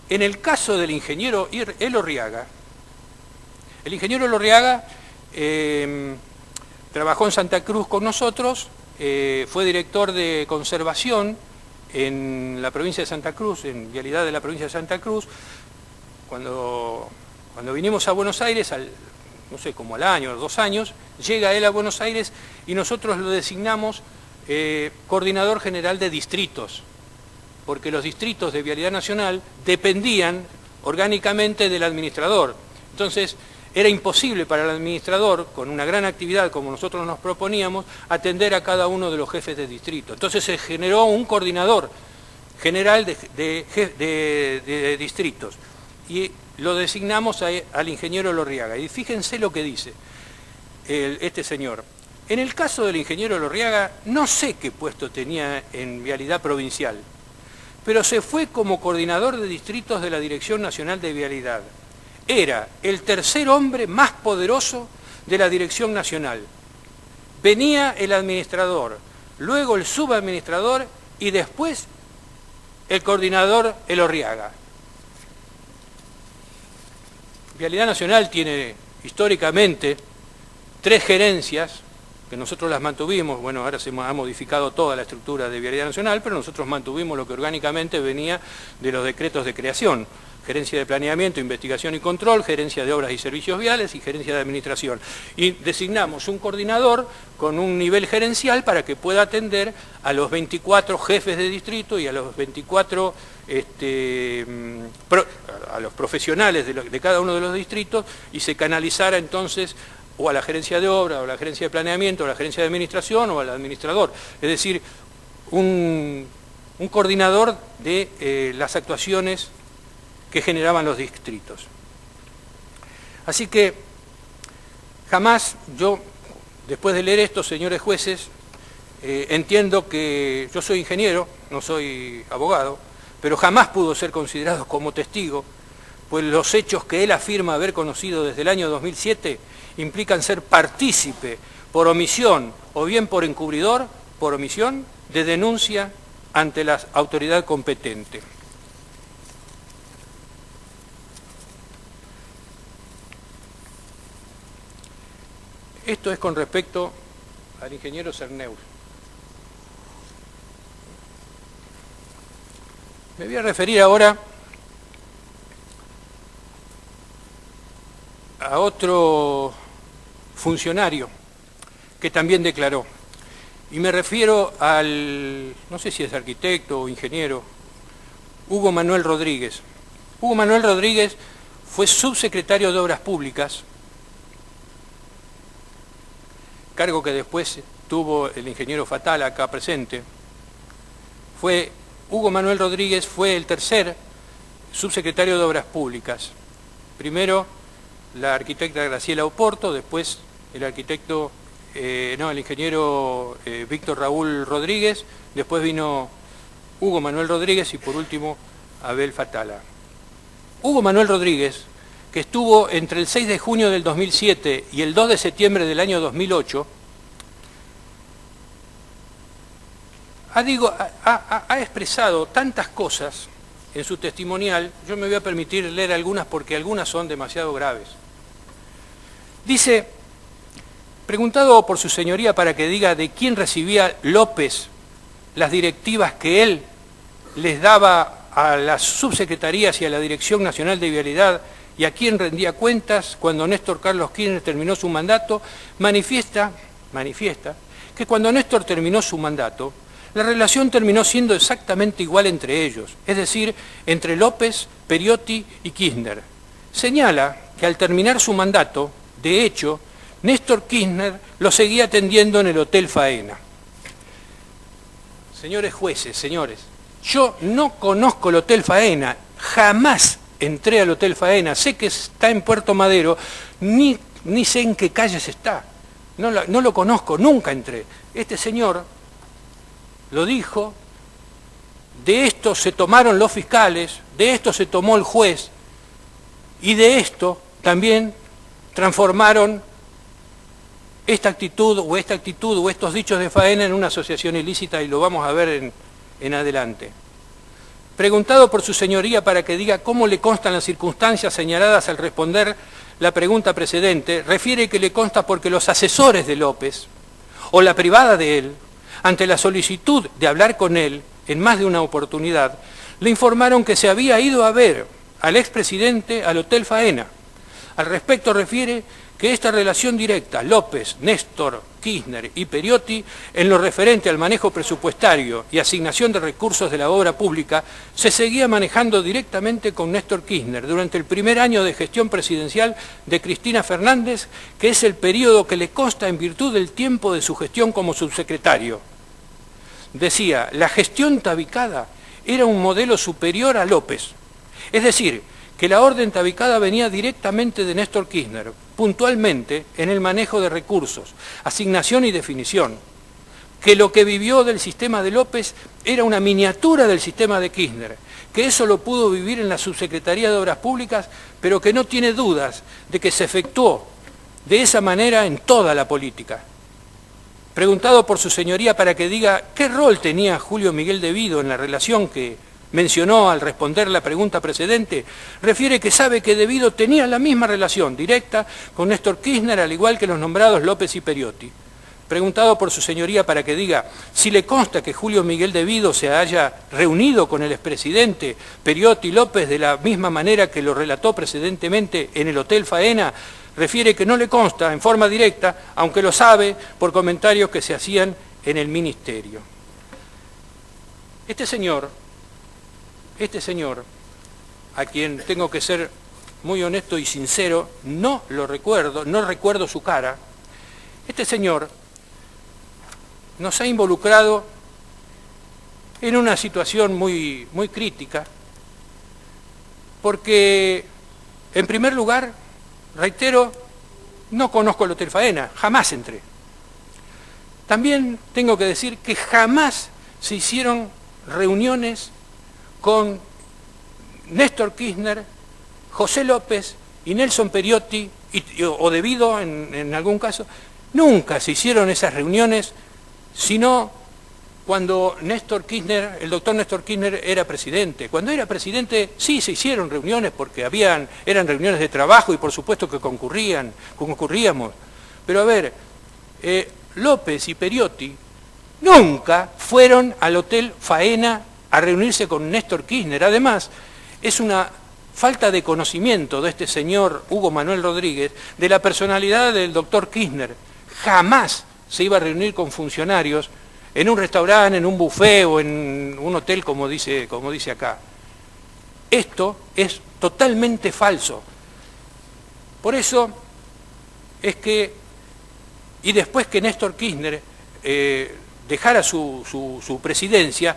[SPEAKER 1] en el caso del ingeniero Elorriaga, el ingeniero Elorriaga trabajó en Santa Cruz con nosotros, fue director de conservación en la provincia de Santa Cruz, en Vialidad de la provincia de Santa Cruz. Cuando vinimos a Buenos Aires, no sé, como al año o 2 años, llega él a Buenos Aires y nosotros lo designamos coordinador general de distritos, porque los distritos de Vialidad Nacional dependían orgánicamente del administrador. Entonces, era imposible para el administrador, con una gran actividad como nosotros nos proponíamos, atender a cada uno de los jefes de distrito. Entonces se generó un coordinador general de distritos y lo designamos al ingeniero Elorriaga. Y fíjense lo que dice este señor. En el caso del ingeniero Elorriaga, no sé qué puesto tenía en Vialidad Provincial, pero se fue como coordinador de distritos de la Dirección Nacional de Vialidad. Era el tercer hombre más poderoso de la Dirección Nacional. Venía el administrador, luego el subadministrador y después el coordinador Elorriaga. Vialidad Nacional tiene históricamente 3 gerencias, que nosotros las mantuvimos. Bueno, ahora se ha modificado toda la estructura de Vialidad Nacional, pero nosotros mantuvimos lo que orgánicamente venía de los decretos de creación. Gerencia de Planeamiento, Investigación y Control, Gerencia de Obras y Servicios Viales y Gerencia de Administración. Y designamos un coordinador con un nivel gerencial para que pueda atender a los 24 jefes de distrito y a los 24 a los profesionales de cada uno de los distritos, y se canalizara entonces o a la Gerencia de Obras, o a la Gerencia de Planeamiento, o a la Gerencia de Administración, o al administrador. Es decir, un coordinador de las actuaciones que generaban los distritos. Así que jamás yo, después de leer esto, señores jueces, entiendo que yo soy ingeniero, no soy abogado, pero jamás pudo ser considerado como testigo, pues los hechos que él afirma haber conocido desde el año 2007 implican ser partícipe por omisión o bien por encubridor, por omisión, de denuncia ante la autoridad competente. Esto es con respecto al ingeniero Cerneux. Me voy a referir ahora a otro funcionario que también declaró. Y me refiero al, no sé si es arquitecto o ingeniero, Hugo Manuel Rodríguez. Hugo Manuel Rodríguez fue subsecretario de Obras Públicas, cargo que después tuvo el ingeniero Fatala acá presente. Hugo Manuel Rodríguez fue el tercer subsecretario de Obras Públicas. Primero la arquitecta Graciela Oporto, después el ingeniero Víctor Raúl Rodríguez, después vino Hugo Manuel Rodríguez y por último Abel Fatala. Hugo Manuel Rodríguez, que estuvo entre el 6 de junio del 2007 y el 2 de septiembre del año 2008, ha expresado tantas cosas en su testimonial. Yo me voy a permitir leer algunas porque algunas son demasiado graves. Dice, preguntado por su señoría para que diga de quién recibía López las directivas que él les daba a las subsecretarías y a la Dirección Nacional de Vialidad y a quién rendía cuentas cuando Néstor Carlos Kirchner terminó su mandato, manifiesta que cuando Néstor terminó su mandato, la relación terminó siendo exactamente igual entre ellos, es decir, entre López, Periotti y Kirchner. Señala que al terminar su mandato, de hecho, Néstor Kirchner lo seguía atendiendo en el Hotel Faena. Señores jueces, señores, yo no conozco el Hotel Faena, jamás entré al Hotel Faena, sé que está en Puerto Madero, ni sé en qué calles está, no lo conozco, nunca entré. Este señor lo dijo, de esto se tomaron los fiscales, de esto se tomó el juez, y de esto también transformaron esta actitud o estos dichos de Faena en una asociación ilícita, y lo vamos a ver en adelante. Preguntado por su señoría para que diga cómo le constan las circunstancias señaladas al responder la pregunta precedente, refiere que le consta porque los asesores de López, o la privada de él, ante la solicitud de hablar con él en más de una oportunidad, le informaron que se había ido a ver al expresidente al Hotel Faena. Al respecto refiere que esta relación directa, López, Néstor, Kirchner y Periotti, en lo referente al manejo presupuestario y asignación de recursos de la obra pública, se seguía manejando directamente con Néstor Kirchner durante el primer año de gestión presidencial de Cristina Fernández, que es el periodo que le consta en virtud del tiempo de su gestión como subsecretario. Decía, la gestión tabicada era un modelo superior a López, es decir, que la orden tabicada venía directamente de Néstor Kirchner, puntualmente en el manejo de recursos, asignación y definición, que lo que vivió del sistema de López era una miniatura del sistema de Kirchner, que eso lo pudo vivir en la Subsecretaría de Obras Públicas, pero que no tiene dudas de que se efectuó de esa manera en toda la política. Preguntado por su señoría para que diga qué rol tenía Julio Miguel de Vido en la relación que mencionó al responder la pregunta precedente, refiere que sabe que De Vido tenía la misma relación directa con Néstor Kirchner, al igual que los nombrados López y Periotti. Preguntado por su señoría para que diga si le consta que Julio Miguel de Vido se haya reunido con el expresidente Periotti López de la misma manera que lo relató precedentemente en el Hotel Faena, refiere que no le consta en forma directa, aunque lo sabe por comentarios que se hacían en el ministerio. Este señor, a quien tengo que ser muy honesto y sincero, no recuerdo su cara, este señor nos ha involucrado en una situación muy crítica, porque, en primer lugar, reitero, no conozco el Hotel Faena, jamás entré. También tengo que decir que jamás se hicieron reuniones con Néstor Kirchner, José López y Nelson Periotti, o De Vido en algún caso. Nunca se hicieron esas reuniones, sino cuando el doctor Néstor Kirchner era presidente. Cuando era presidente sí se hicieron reuniones porque eran reuniones de trabajo y por supuesto que concurríamos. Pero a ver, López y Periotti nunca fueron al Hotel Faena a reunirse con Néstor Kirchner. Además, es una falta de conocimiento de este señor Hugo Manuel Rodríguez de la personalidad del doctor Kirchner. Jamás se iba a reunir con funcionarios en un restaurante, en un buffet o en un hotel, como dice acá. Esto es totalmente falso. Por eso es que, y después que Néstor Kirchner dejara su presidencia,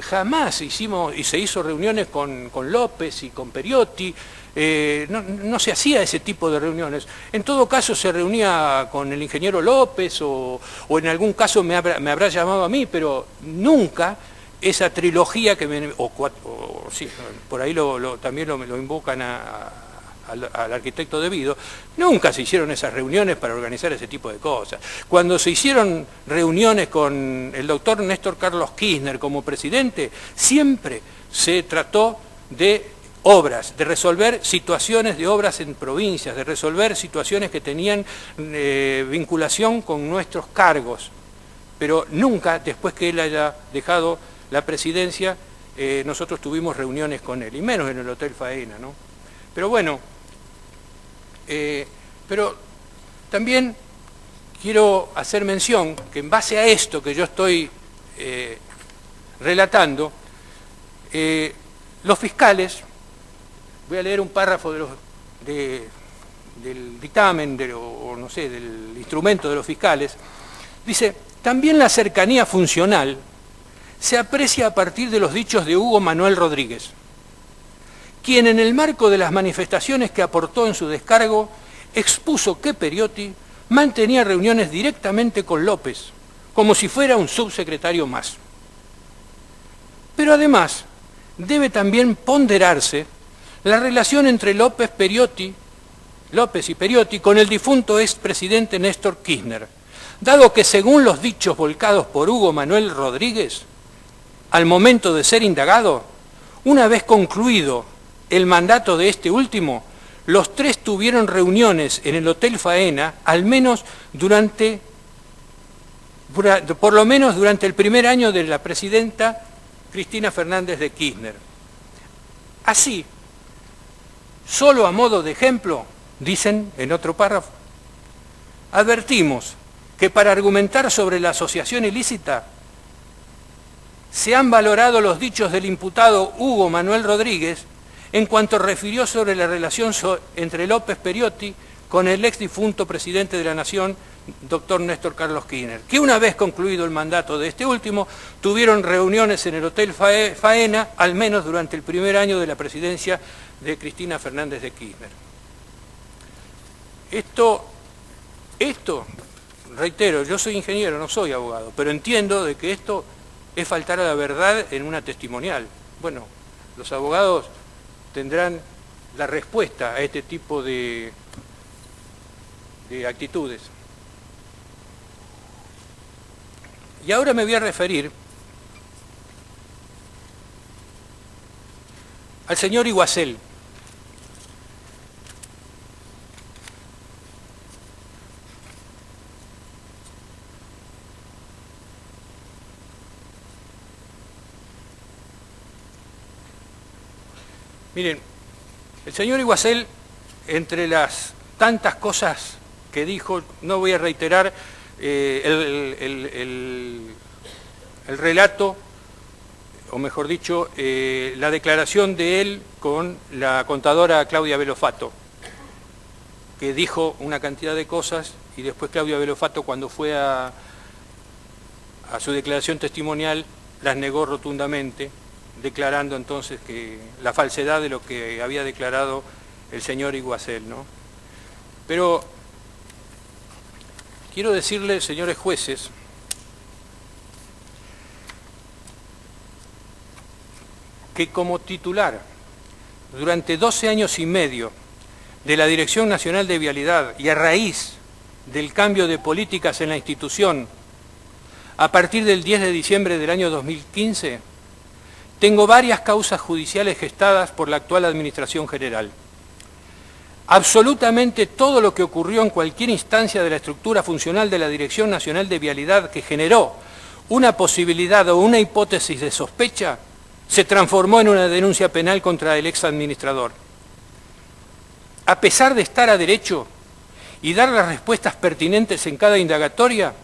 [SPEAKER 1] jamás se hizo reuniones con López y con Periotti, no se hacía ese tipo de reuniones. En todo caso se reunía con el ingeniero López o en algún caso me habrá llamado a mí, pero nunca esa trilogía que sí, por ahí también lo invocan al arquitecto debido, nunca se hicieron esas reuniones para organizar ese tipo de cosas. Cuando se hicieron reuniones con el doctor Néstor Carlos Kirchner como presidente, siempre se trató de obras, de resolver situaciones de obras en provincias, de resolver situaciones que tenían vinculación con nuestros cargos, pero nunca, después que él haya dejado la presidencia, nosotros tuvimos reuniones con él, y menos en el Hotel Faena, ¿no? Pero bueno, pero también quiero hacer mención que en base a esto que yo estoy relatando, los fiscales, voy a leer un párrafo del dictamen, o no sé, del instrumento de los fiscales, dice: también la cercanía funcional se aprecia a partir de los dichos de Hugo Manuel Rodríguez, quien en el marco de las manifestaciones que aportó en su descargo expuso que Periotti mantenía reuniones directamente con López, como si fuera un subsecretario más. Pero además debe también ponderarse la relación entre López y Periotti con el difunto expresidente Néstor Kirchner, dado que según los dichos volcados por Hugo Manuel Rodríguez, al momento de ser indagado, una vez concluido el mandato de este último, los tres tuvieron reuniones en el Hotel Faena, por lo menos durante el primer año de la presidenta Cristina Fernández de Kirchner. Así, solo a modo de ejemplo, dicen en otro párrafo, advertimos que para argumentar sobre la asociación ilícita se han valorado los dichos del imputado Hugo Manuel Rodríguez en cuanto refirió sobre la relación entre López Periotti con el ex difunto presidente de la Nación, doctor Néstor Carlos Kirchner, que una vez concluido el mandato de este último, tuvieron reuniones en el Hotel Faena, al menos durante el primer año de la presidencia de Cristina Fernández de Kirchner. Esto, reitero, yo soy ingeniero, no soy abogado, pero entiendo de que esto es faltar a la verdad en una testimonial. Bueno, los abogados tendrán la respuesta a este tipo de actitudes. Y ahora me voy a referir al señor Iguacel. Miren, el señor Iguacel, entre las tantas cosas que dijo, no voy a reiterar el relato, o mejor dicho, la declaración de él con la contadora Claudia Belofato, que dijo una cantidad de cosas y después Claudia Belofato, cuando fue a su declaración testimonial, las negó rotundamente, declarando entonces que la falsedad de lo que había declarado el señor Iguacel, ¿no? Pero quiero decirles, señores jueces, que como titular durante 12 años y medio de la Dirección Nacional de Vialidad y a raíz del cambio de políticas en la institución a partir del 10 de diciembre del año 2015, tengo varias causas judiciales gestadas por la actual Administración General. Absolutamente todo lo que ocurrió en cualquier instancia de la estructura funcional de la Dirección Nacional de Vialidad que generó una posibilidad o una hipótesis de sospecha, se transformó en una denuncia penal contra el ex administrador. A pesar de estar a derecho y dar las respuestas pertinentes en cada indagatoria,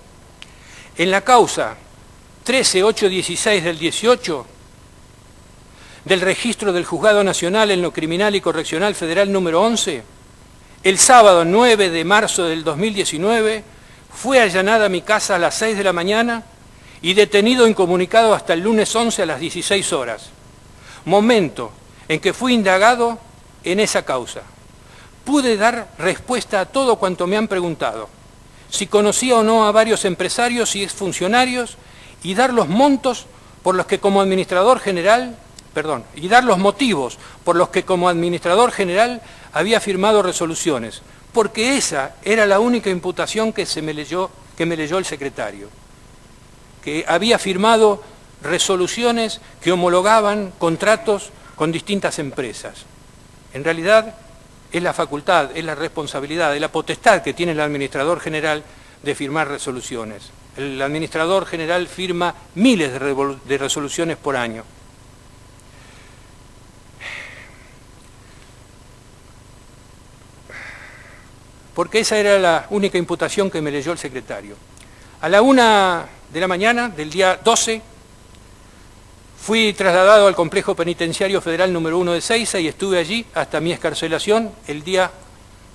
[SPEAKER 1] En la causa 13816 del 18 del registro del Juzgado Nacional en lo Criminal y Correccional Federal número 11, el sábado 9 de marzo del 2019 fue allanada mi casa a las 6 de la mañana y detenido incomunicado hasta el lunes 11 a las 16 horas, momento en que fui indagado en esa causa. Pude dar respuesta a todo cuanto me han preguntado, si conocía o no a varios empresarios y exfuncionarios, y dar los montos por los que como administrador general, y dar los motivos por los que como administrador general había firmado resoluciones, porque esa era la única imputación que me leyó el secretario, que había firmado resoluciones que homologaban contratos con distintas empresas. En realidad es la facultad, es la responsabilidad, es la potestad que tiene el administrador general de firmar resoluciones. El administrador general firma miles de resoluciones por año. Porque esa era la única imputación que me leyó el secretario. A la 1 de la mañana del día 12, fui trasladado al Complejo Penitenciario Federal número 1 de Seiza y estuve allí hasta mi excarcelación el día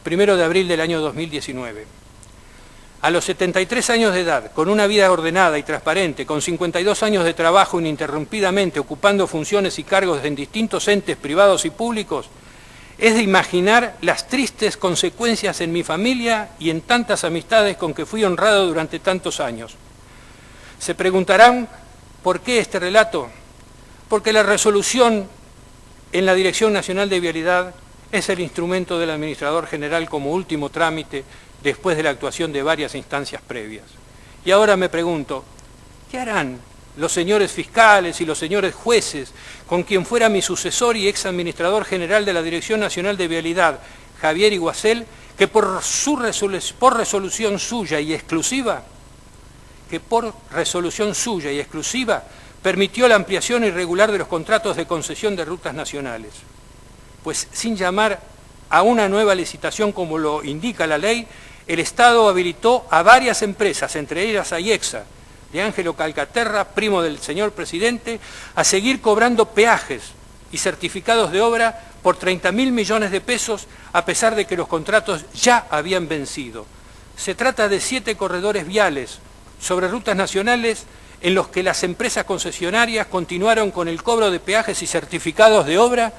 [SPEAKER 1] 1 de abril del año 2019. A los 73 años de edad, con una vida ordenada y transparente, con 52 años de trabajo ininterrumpidamente, ocupando funciones y cargos en distintos entes privados y públicos, es de imaginar las tristes consecuencias en mi familia y en tantas amistades con que fui honrado durante tantos años. Se preguntarán, ¿por qué este relato? Porque la resolución en la Dirección Nacional de Vialidad es el instrumento del administrador general como último trámite después de la actuación de varias instancias previas. Y ahora me pregunto, ¿qué harán los señores fiscales y los señores jueces con quien fuera mi sucesor y ex administrador general de la Dirección Nacional de Vialidad, Javier Iguacel, que por resolución suya y exclusiva, permitió la ampliación irregular de los contratos de concesión de rutas nacionales? Pues sin llamar a una nueva licitación como lo indica la ley, el Estado habilitó a varias empresas, entre ellas a IEXA, de Ángelo Calcaterra, primo del señor presidente, a seguir cobrando peajes y certificados de obra por 30.000 millones de pesos, a pesar de que los contratos ya habían vencido. Se trata de 7 corredores viales sobre rutas nacionales en los que las empresas concesionarias continuaron con el cobro de peajes y certificados de obra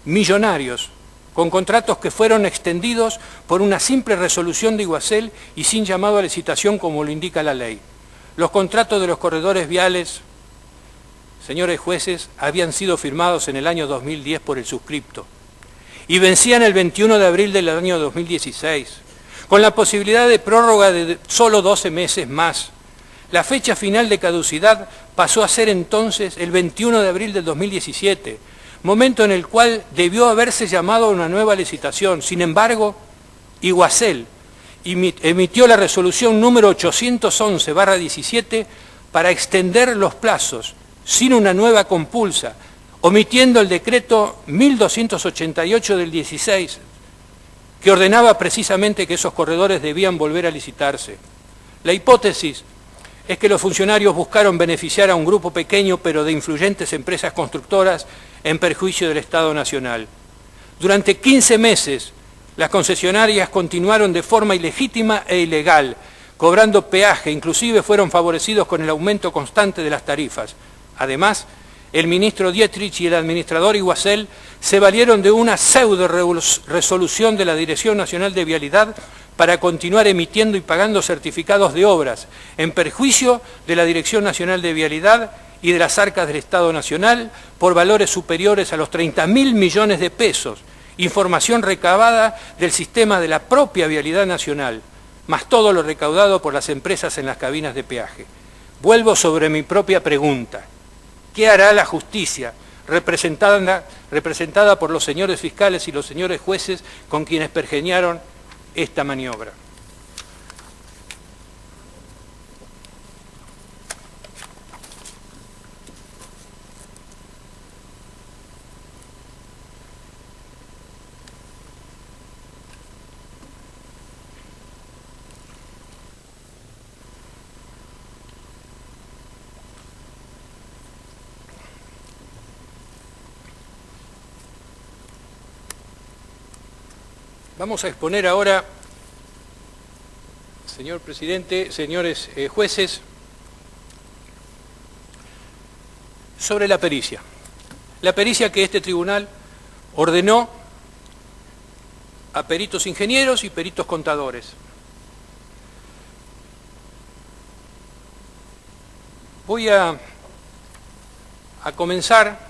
[SPEAKER 1] millonarios, con contratos que fueron extendidos por una simple resolución de Iguacel y sin llamado a licitación como lo indica la ley. Los contratos de los corredores viales, señores jueces, habían sido firmados en el año 2010 por el suscripto y vencían el 21 de abril del año 2016, con la posibilidad de prórroga de solo 12 meses más. La fecha final de caducidad pasó a ser entonces el 21 de abril del 2017, momento en el cual debió haberse llamado a una nueva licitación. Sin embargo, Iguacel emitió la resolución número 811/17 para extender los plazos sin una nueva compulsa, omitiendo el decreto 1288 del 16, que ordenaba precisamente que esos corredores debían volver a licitarse. La hipótesis es que los funcionarios buscaron beneficiar a un grupo pequeño pero de influyentes empresas constructoras en perjuicio del Estado Nacional. Durante 15 meses, las concesionarias continuaron de forma ilegítima e ilegal, cobrando peaje, inclusive fueron favorecidos con el aumento constante de las tarifas. Además, el ministro Dietrich y el administrador Iguacel se valieron de una pseudo resolución de la Dirección Nacional de Vialidad para continuar emitiendo y pagando certificados de obras en perjuicio de la Dirección Nacional de Vialidad y de las arcas del Estado Nacional por valores superiores a los 30.000 millones de pesos, información recabada del sistema de la propia Vialidad Nacional, más todo lo recaudado por las empresas en las cabinas de peaje. Vuelvo sobre mi propia pregunta. ¿Qué hará la justicia, representada por los señores fiscales y los señores jueces con quienes pergeñaron esta maniobra? Vamos a exponer ahora, señor presidente, señores jueces, sobre la pericia. La pericia que este tribunal ordenó a peritos ingenieros y peritos contadores. Voy a comenzar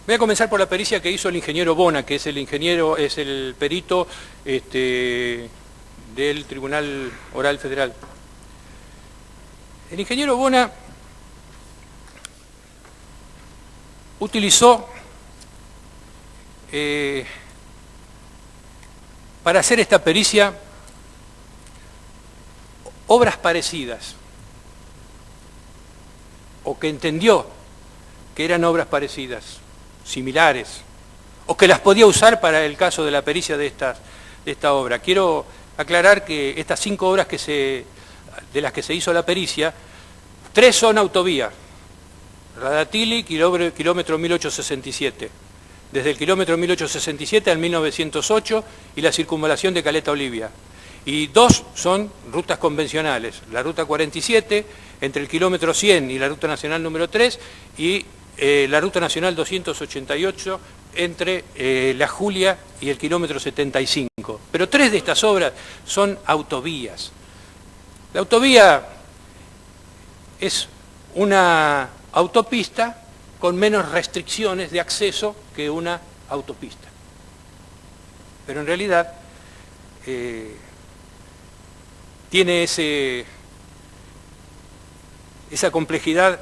[SPEAKER 1] voy a comenzar por la pericia que hizo el ingeniero Bona, que es el perito del Tribunal Oral Federal. El ingeniero Bona utilizó para hacer esta pericia obras parecidas, o que entendió que eran obras parecidas, similares, o que las podía usar para el caso de la pericia de esta obra. Quiero aclarar que estas 5 obras de las que se hizo la pericia, 3 son autovías. Radatili, kilómetro 1867, desde el kilómetro 1867 al 1908, y la circunvalación de Caleta Olivia. Y 2 son rutas convencionales, la ruta 47, entre el kilómetro 100 y la ruta nacional número 3, y la ruta nacional 288, entre la Julia y el kilómetro 75. Pero 3 de estas obras son autovías. La autovía es una autopista con menos restricciones de acceso que una autopista. Pero en realidad tiene esa complejidad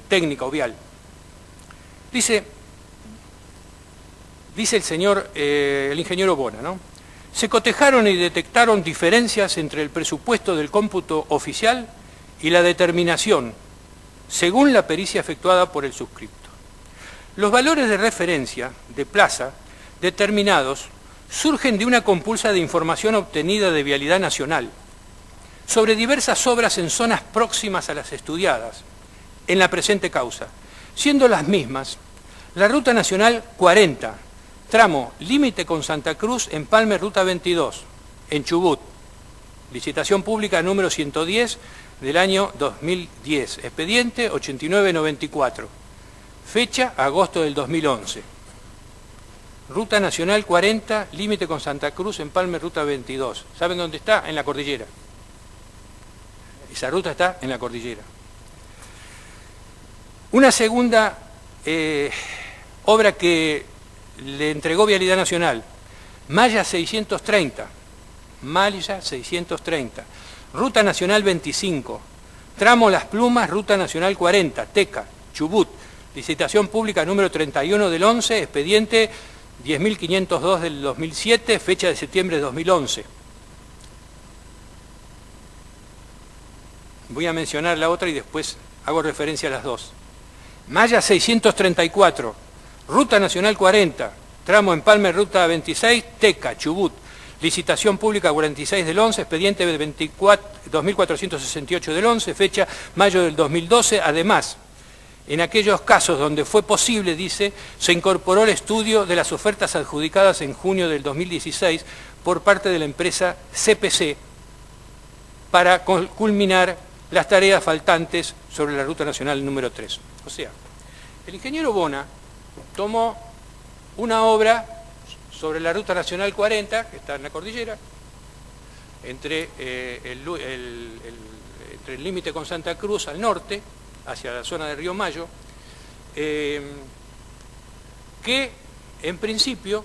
[SPEAKER 1] técnica o vial. Dice el ingeniero Bona, ¿no? Se cotejaron y detectaron diferencias entre el presupuesto del cómputo oficial y la determinación, según la pericia efectuada por el suscripto. Los valores de referencia de plaza determinados surgen de una compulsa de información obtenida de Vialidad Nacional sobre diversas obras en zonas próximas a las estudiadas en la presente causa, siendo las mismas la Ruta Nacional 40, tramo límite con Santa Cruz, Empalme Ruta 22, en Chubut, licitación pública número 110 del año 2010, expediente 8994, fecha agosto del 2011. Ruta Nacional 40, límite con Santa Cruz, Empalme Ruta 22. ¿Saben dónde está? En la cordillera. Esa ruta está en la cordillera. Una segunda obra que le entregó Vialidad Nacional, Malla 630, Ruta Nacional 25, tramo Las Plumas, Ruta Nacional 40, Teca, Chubut, licitación pública número 31 del 11, expediente 10.502 del 2007, fecha de septiembre de 2011. Voy a mencionar la otra y después hago referencia a las dos. Malla 634, Ruta Nacional 40, tramo Empalme Ruta 26, Teca, Chubut, licitación pública 46 del 11, expediente 2468 del 11, fecha mayo del 2012. Además, en aquellos casos donde fue posible, dice, se incorporó el estudio de las ofertas adjudicadas en junio del 2016 por parte de la empresa CPC para culminar las tareas faltantes sobre la Ruta Nacional número 3. O sea, el ingeniero Bona tomó una obra sobre la Ruta Nacional 40, que está en la cordillera, entre el límite con Santa Cruz al norte, hacia la zona de Río Mayo, que en principio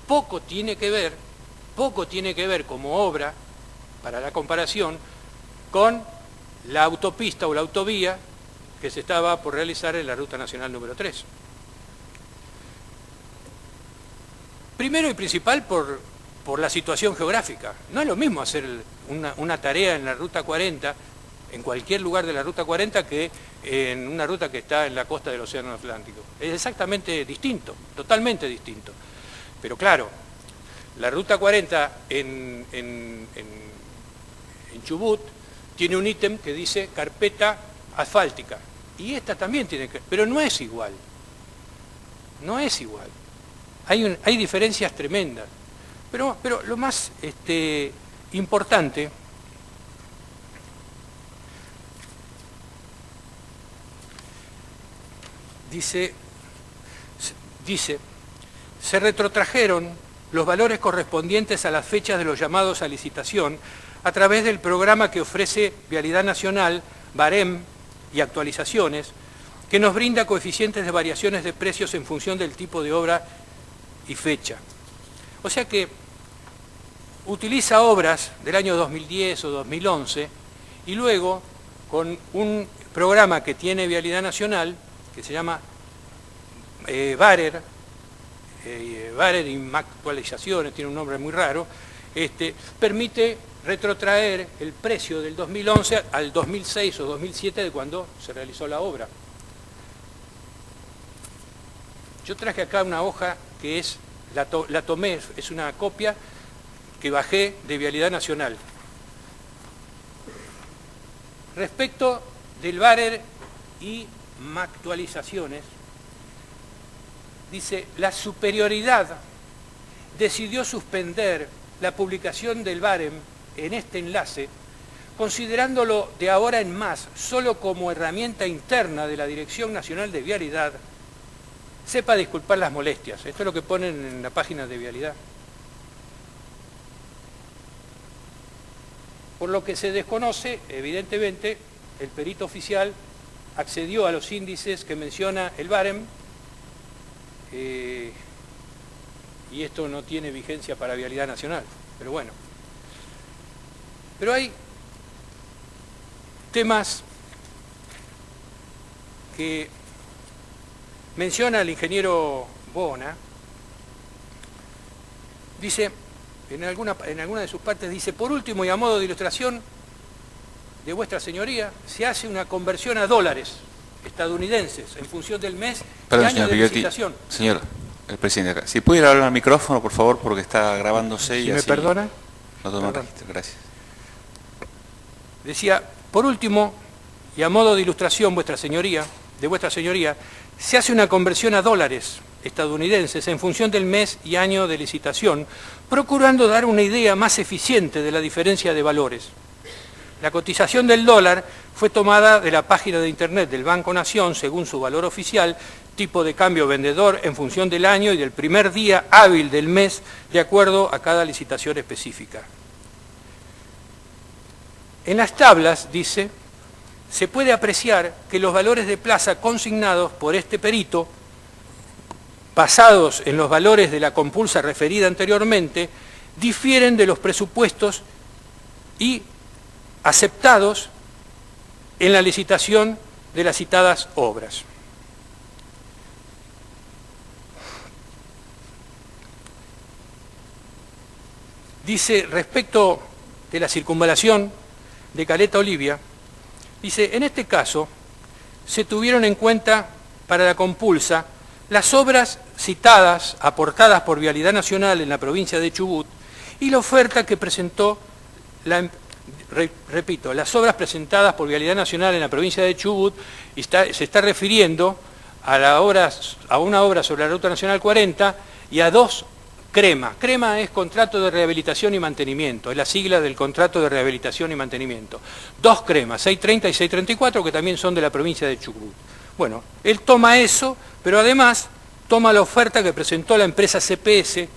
[SPEAKER 1] poco tiene que ver como obra, para la comparación, con la autopista o la autovía que se estaba por realizar en la Ruta Nacional número 3. Primero y principal por la situación geográfica. No es lo mismo hacer una tarea en la Ruta 40, en cualquier lugar de la Ruta 40, que en una ruta que está en la costa del Océano Atlántico. Es exactamente distinto, totalmente distinto. Pero claro, la Ruta 40 en en Chubut, tiene un ítem que dice carpeta asfáltica. Y esta también tiene que... Pero no es igual. No es igual. Hay diferencias tremendas. Pero lo más importante... Dice, se retrotrajeron los valores correspondientes a las fechas de los llamados a licitación a través del programa que ofrece Vialidad Nacional, Barem y actualizaciones, que nos brinda coeficientes de variaciones de precios en función del tipo de obra y fecha. O sea que utiliza obras del año 2010 o 2011 y luego con un programa que tiene Vialidad Nacional, que se llama Barer y actualizaciones, tiene un nombre muy raro, permite retrotraer el precio del 2011 al 2006 o 2007 de cuando se realizó la obra. Yo traje acá una hoja que la tomé, es una copia que bajé de Vialidad Nacional. Respecto del Barer y actualizaciones, dice, la superioridad decidió suspender la publicación del Barem en este enlace, considerándolo de ahora en más solo como herramienta interna de la Dirección Nacional de Vialidad. Sepa disculpar las molestias. Esto es lo que ponen en la página de Vialidad. Por lo que se desconoce, evidentemente, el perito oficial accedió a los índices que menciona el Barem, y esto no tiene vigencia para Vialidad Nacional, pero bueno. Pero hay temas que menciona el ingeniero Bona. Dice, en alguna de sus partes dice, por último y a modo de ilustración de vuestra señoría, se hace una conversión a dólares estadounidenses en función del mes y año de licitación.
[SPEAKER 2] Señor, el presidente, si pudiera hablar al micrófono, por favor, porque está grabándose.
[SPEAKER 1] ¿Me perdona?
[SPEAKER 2] No toma registro, gracias.
[SPEAKER 1] Decía, por último, y a modo de ilustración de vuestra señoría, se hace una conversión a dólares estadounidenses en función del mes y año de licitación, procurando dar una idea más eficiente de la diferencia de valores. La cotización del dólar fue tomada de la página de internet del Banco Nación según su valor oficial, tipo de cambio vendedor en función del año y del primer día hábil del mes, de acuerdo a cada licitación específica. En las tablas, dice, se puede apreciar que los valores de plaza consignados por este perito, basados en los valores de la compulsa referida anteriormente, difieren de los presupuestos y aceptados en la licitación de las citadas obras. Dice, respecto de la circunvalación de Caleta Olivia, dice, en este caso se tuvieron en cuenta para la compulsa las obras citadas, aportadas por Vialidad Nacional en la provincia de Chubut y la oferta que presentó repito, las obras presentadas por Vialidad Nacional en la provincia de Chubut se está refiriendo a una obra sobre la Ruta Nacional 40 y a dos CREMA. CREMA es Contrato de Rehabilitación y Mantenimiento, es la sigla del Contrato de Rehabilitación y Mantenimiento. Dos CREMA, 630 y 634, que también son de la provincia de Chubut. Bueno, él toma eso, pero además toma la oferta que presentó la empresa CPC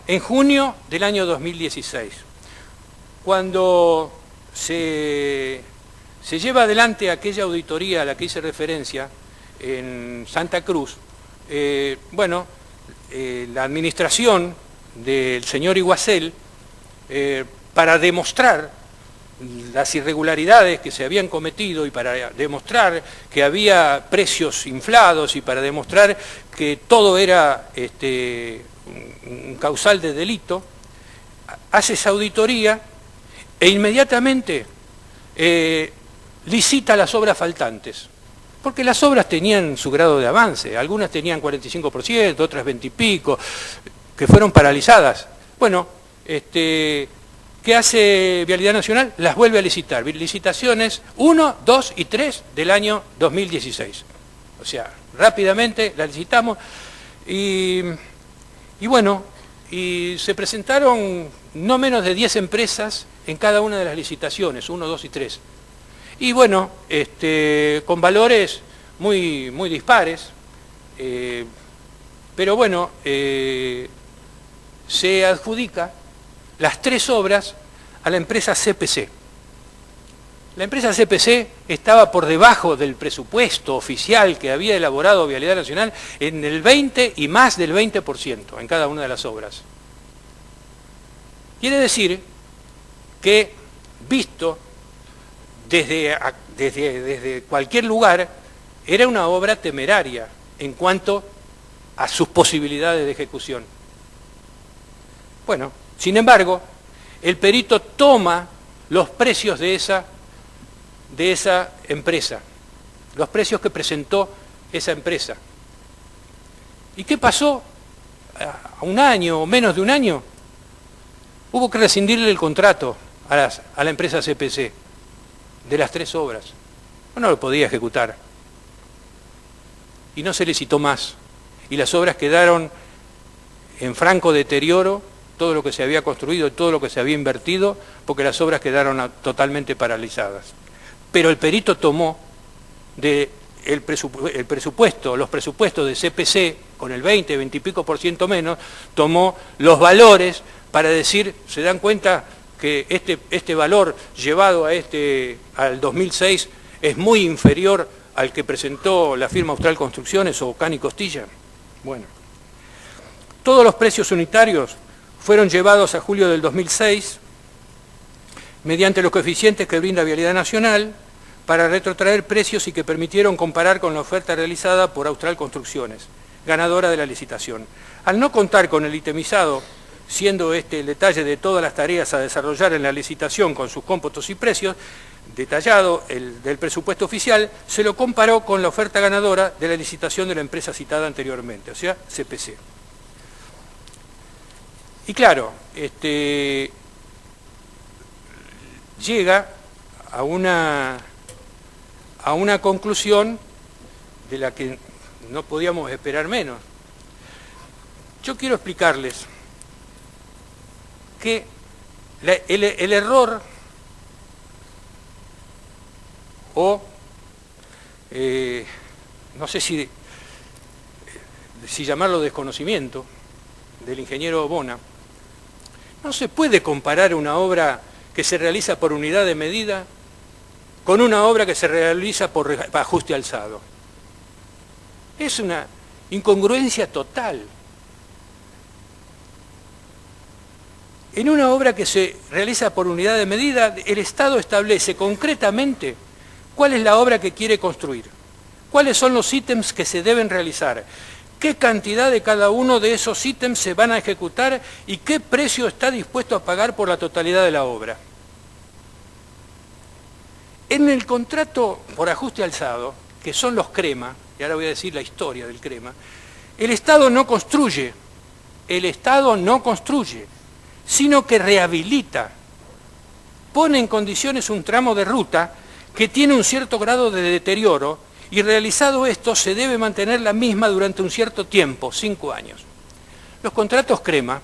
[SPEAKER 1] en junio del año 2016. Cuando se lleva adelante aquella auditoría a la que hice referencia en Santa Cruz, la administración del señor Iguacel, para demostrar las irregularidades que se habían cometido y para demostrar que había precios inflados y para demostrar que todo era un causal de delito, hace esa auditoría e inmediatamente licita las obras faltantes, porque las obras tenían su grado de avance, algunas tenían 45%, otras 20 y pico, que fueron paralizadas. Bueno, ¿Qué hace Vialidad Nacional? Las vuelve a licitar. Licitaciones 1, 2 y 3 del año 2016. O sea, rápidamente las licitamos y bueno, y se presentaron no menos de 10 empresas en cada una de las licitaciones, 1, 2 y 3. Y bueno, con valores muy dispares, pero bueno, se adjudica las 3 obras a la empresa CPC. La empresa CPC estaba por debajo del presupuesto oficial que había elaborado Vialidad Nacional en el 20 y más del 20% en cada una de las obras. Quiere decir que, visto desde cualquier lugar, era una obra temeraria en cuanto a sus posibilidades de ejecución. Bueno, sin embargo, el perito toma los precios de esa empresa, los precios que presentó esa empresa. ¿Y qué pasó? A un año o menos de un año, hubo que rescindirle el contrato a la empresa CPC de las 3 obras. No lo podía ejecutar. Y no se licitó más. Y las obras quedaron en franco deterioro, todo lo que se había construido y todo lo que se había invertido, porque las obras quedaron totalmente paralizadas. Pero el perito tomó el presupuesto, los presupuestos de CPC, con el 20 y pico por ciento menos, tomó los valores para decir, ¿se dan cuenta que este valor llevado al 2006 es muy inferior al que presentó la firma Austral Construcciones o Cani Costilla? Bueno, todos los precios unitarios fueron llevados a julio del 2006 mediante los coeficientes que brinda Vialidad Nacional para retrotraer precios y que permitieron comparar con la oferta realizada por Austral Construcciones, ganadora de la licitación. Al no contar con el itemizado, siendo el detalle de todas las tareas a desarrollar en la licitación con sus cómputos y precios, detallado del presupuesto oficial, se lo comparó con la oferta ganadora de la licitación de la empresa citada anteriormente, o sea, CPC. Y claro, llega a una conclusión de la que no podíamos esperar menos. Yo quiero explicarles que el error o no sé si llamarlo desconocimiento del ingeniero Bona, no se puede comparar una obra que se realiza por unidad de medida con una obra que se realiza por ajuste alzado. Es una incongruencia total. En una obra que se realiza por unidad de medida, el Estado establece concretamente cuál es la obra que quiere construir, cuáles son los ítems que se deben realizar, qué cantidad de cada uno de esos ítems se van a ejecutar y qué precio está dispuesto a pagar por la totalidad de la obra. En el contrato por ajuste alzado, que son los CREMA, y ahora voy a decir la historia del CREMA, el Estado no construye, sino que rehabilita, pone en condiciones un tramo de ruta que tiene un cierto grado de deterioro y realizado esto se debe mantener la misma durante un cierto tiempo, 5 años. Los contratos CREMA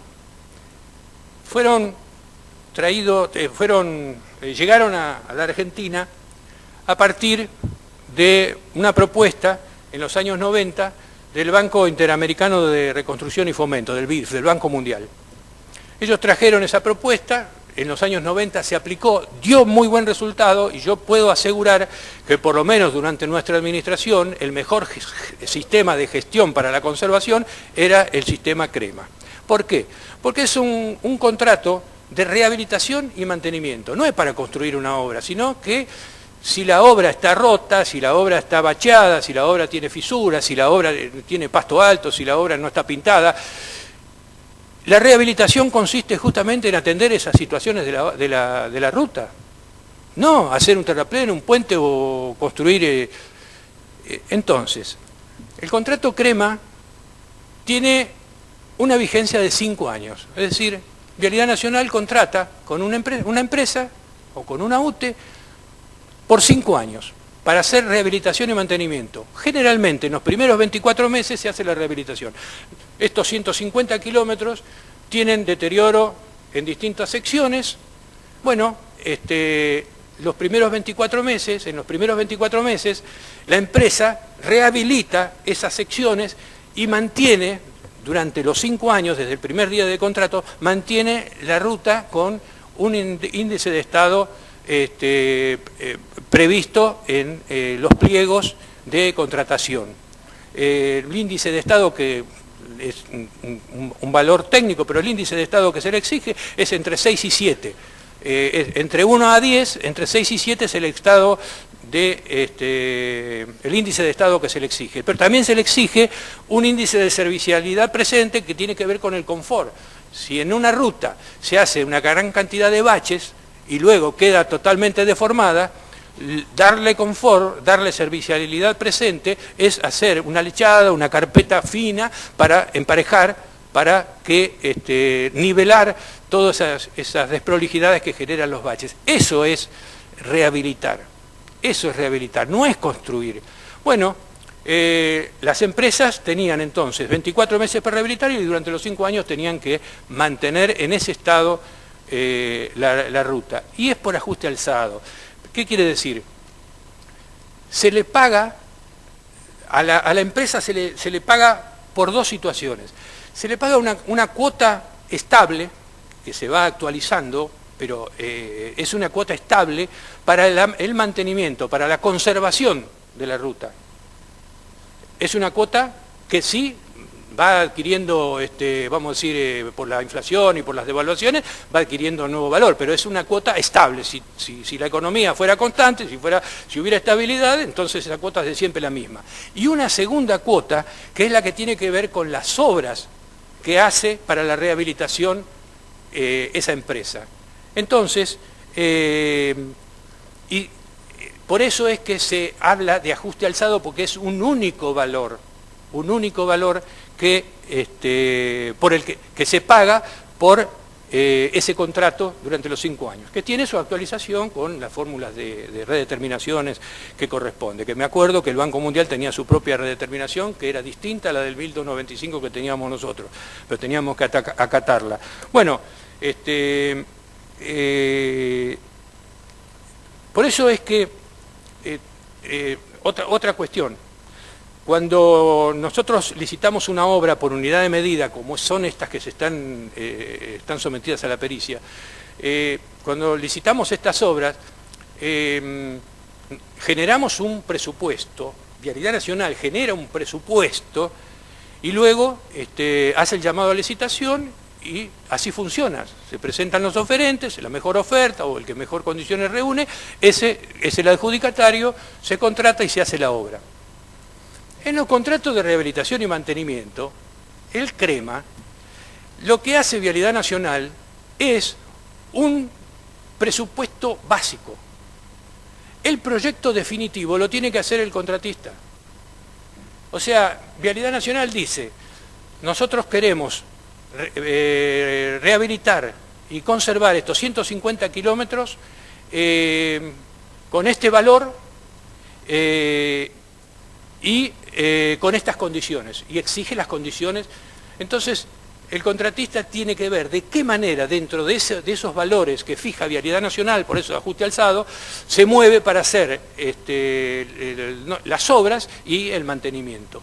[SPEAKER 1] llegaron a la Argentina a partir de una propuesta en los años 90 del Banco Interamericano de Reconstrucción y Fomento, del BIF, del Banco Mundial. Ellos trajeron esa propuesta, en los años 90 se aplicó, dio muy buen resultado y yo puedo asegurar que por lo menos durante nuestra administración el mejor sistema de gestión para la conservación era el sistema CREMA. ¿Por qué? Porque es un contrato de rehabilitación y mantenimiento. No es para construir una obra, sino que si la obra está rota, si la obra está bacheada, si la obra tiene fisuras, si la obra tiene pasto alto, si la obra no está pintada, la rehabilitación consiste justamente en atender esas situaciones de la ruta. No hacer un terraplén, un puente o construir... Entonces, el contrato CREMA tiene una vigencia de 5 años. Es decir, Vialidad Nacional contrata con una empresa o con una UTE por 5 años para hacer rehabilitación y mantenimiento. Generalmente en los primeros 24 meses se hace la rehabilitación. Estos 150 kilómetros tienen deterioro en distintas secciones. Bueno, en los primeros 24 meses, la empresa rehabilita esas secciones y mantiene, durante los 5 años, desde el primer día de contrato, mantiene la ruta con un índice de estado previsto en los pliegos de contratación. El índice de estado, que es un valor técnico, pero el índice de estado que se le exige es entre 6 y 7. Entre 1 a 10, entre 6 y 7 es el estado el índice de estado que se le exige. Pero también se le exige un índice de servicialidad presente que tiene que ver con el confort. Si en una ruta se hace una gran cantidad de baches y luego queda totalmente deformada, darle confort, darle servicialidad presente es hacer una lechada, una carpeta fina para emparejar, para que nivelar todas esas desprolijidades que generan los baches. Eso es rehabilitar. Eso es rehabilitar, no es construir. Bueno, las empresas tenían entonces 24 meses para rehabilitar y durante los 5 años tenían que mantener en ese estado la ruta. Y es por ajuste alzado. ¿Qué quiere decir? Se le paga, a la empresa se le paga por 2 situaciones. Se le paga una cuota estable, que se va actualizando, pero es una cuota estable para el mantenimiento, para la conservación de la ruta. Es una cuota que sí va adquiriendo, vamos a decir, por la inflación y por las devaluaciones, va adquiriendo nuevo valor, pero es una cuota estable. Si la economía fuera constante, si hubiera estabilidad, entonces esa cuota es de siempre la misma. Y una segunda cuota, que es la que tiene que ver con las obras que hace para la rehabilitación esa empresa. Entonces, y por eso es que se habla de ajuste alzado, porque es un único valor por el que se paga por ese contrato durante los 5 años, que tiene su actualización con las fórmulas de redeterminaciones que corresponde. Que me acuerdo que el Banco Mundial tenía su propia redeterminación, que era distinta a la del 1295 que teníamos nosotros, pero teníamos que acatarla. Bueno, por eso es que otra cuestión, cuando nosotros licitamos una obra por unidad de medida, como son estas que están sometidas a la pericia, cuando licitamos estas obras, generamos un presupuesto, Vialidad Nacional genera un presupuesto y luego hace el llamado a licitación. Y así funciona, se presentan los oferentes, la mejor oferta o el que mejor condiciones reúne, ese es el adjudicatario, se contrata y se hace la obra. En los contratos de rehabilitación y mantenimiento, el CREMA, lo que hace Vialidad Nacional es un presupuesto básico. El proyecto definitivo lo tiene que hacer el contratista. O sea, Vialidad Nacional dice, nosotros queremos rehabilitar y conservar estos 150 kilómetros con este valor y con estas condiciones, y exige las condiciones. Entonces, el contratista tiene que ver de qué manera, dentro de esos valores que fija Vialidad Nacional, por eso ajuste alzado, se mueve para hacer las obras y el mantenimiento.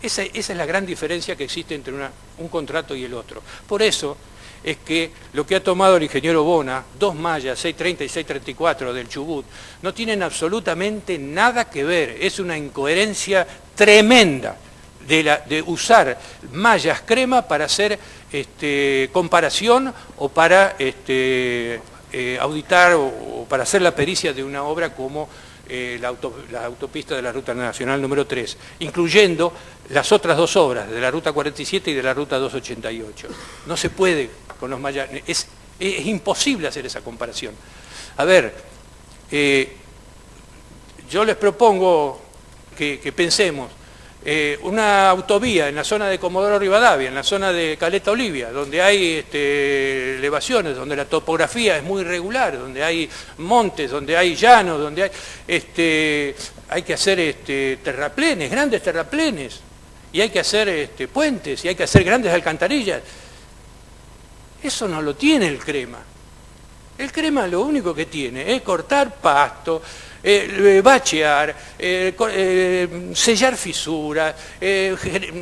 [SPEAKER 1] Esa es la gran diferencia que existe entre un contrato y el otro. Por eso es que lo que ha tomado el ingeniero Bona, 2 mallas, 630 y 634 del Chubut, no tienen absolutamente nada que ver. Es una incoherencia tremenda de usar mallas crema para hacer comparación o para auditar o para hacer la pericia de una obra como la autopista de la Ruta Nacional número 3, incluyendo las otras 2 obras, de la Ruta 47 y de la Ruta 288. No se puede con los mallas, es imposible hacer esa comparación. A ver, yo les propongo que pensemos, una autovía en la zona de Comodoro Rivadavia, en la zona de Caleta Olivia, donde hay elevaciones, donde la topografía es muy irregular, donde hay montes, donde hay llanos, donde hay que hacer terraplenes, grandes terraplenes, y hay que hacer puentes, y hay que hacer grandes alcantarillas. Eso no lo tiene el CREMA. El CREMA lo único que tiene es cortar pasto, bachear, sellar fisuras,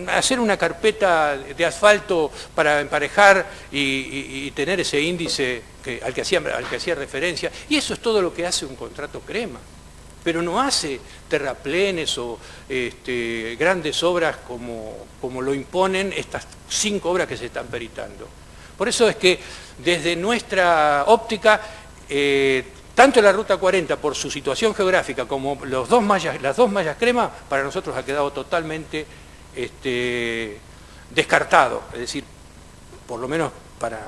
[SPEAKER 1] hacer una carpeta de asfalto para emparejar y tener ese índice al que hacía referencia. Y eso es todo lo que hace un contrato CREMA. Pero no hace terraplenes o grandes obras como lo imponen estas 5 obras que se están peritando. Por eso es que desde nuestra óptica, tanto la Ruta 40 por su situación geográfica como las dos mallas CREMA, para nosotros ha quedado totalmente descartado, es decir, por lo menos para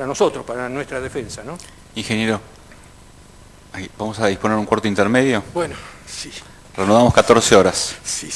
[SPEAKER 1] nosotros, para nuestra defensa, ¿no?
[SPEAKER 2] Ingeniero, vamos a disponer un corte intermedio.
[SPEAKER 1] Bueno, sí.
[SPEAKER 2] Reanudamos 14 horas.
[SPEAKER 1] Sí.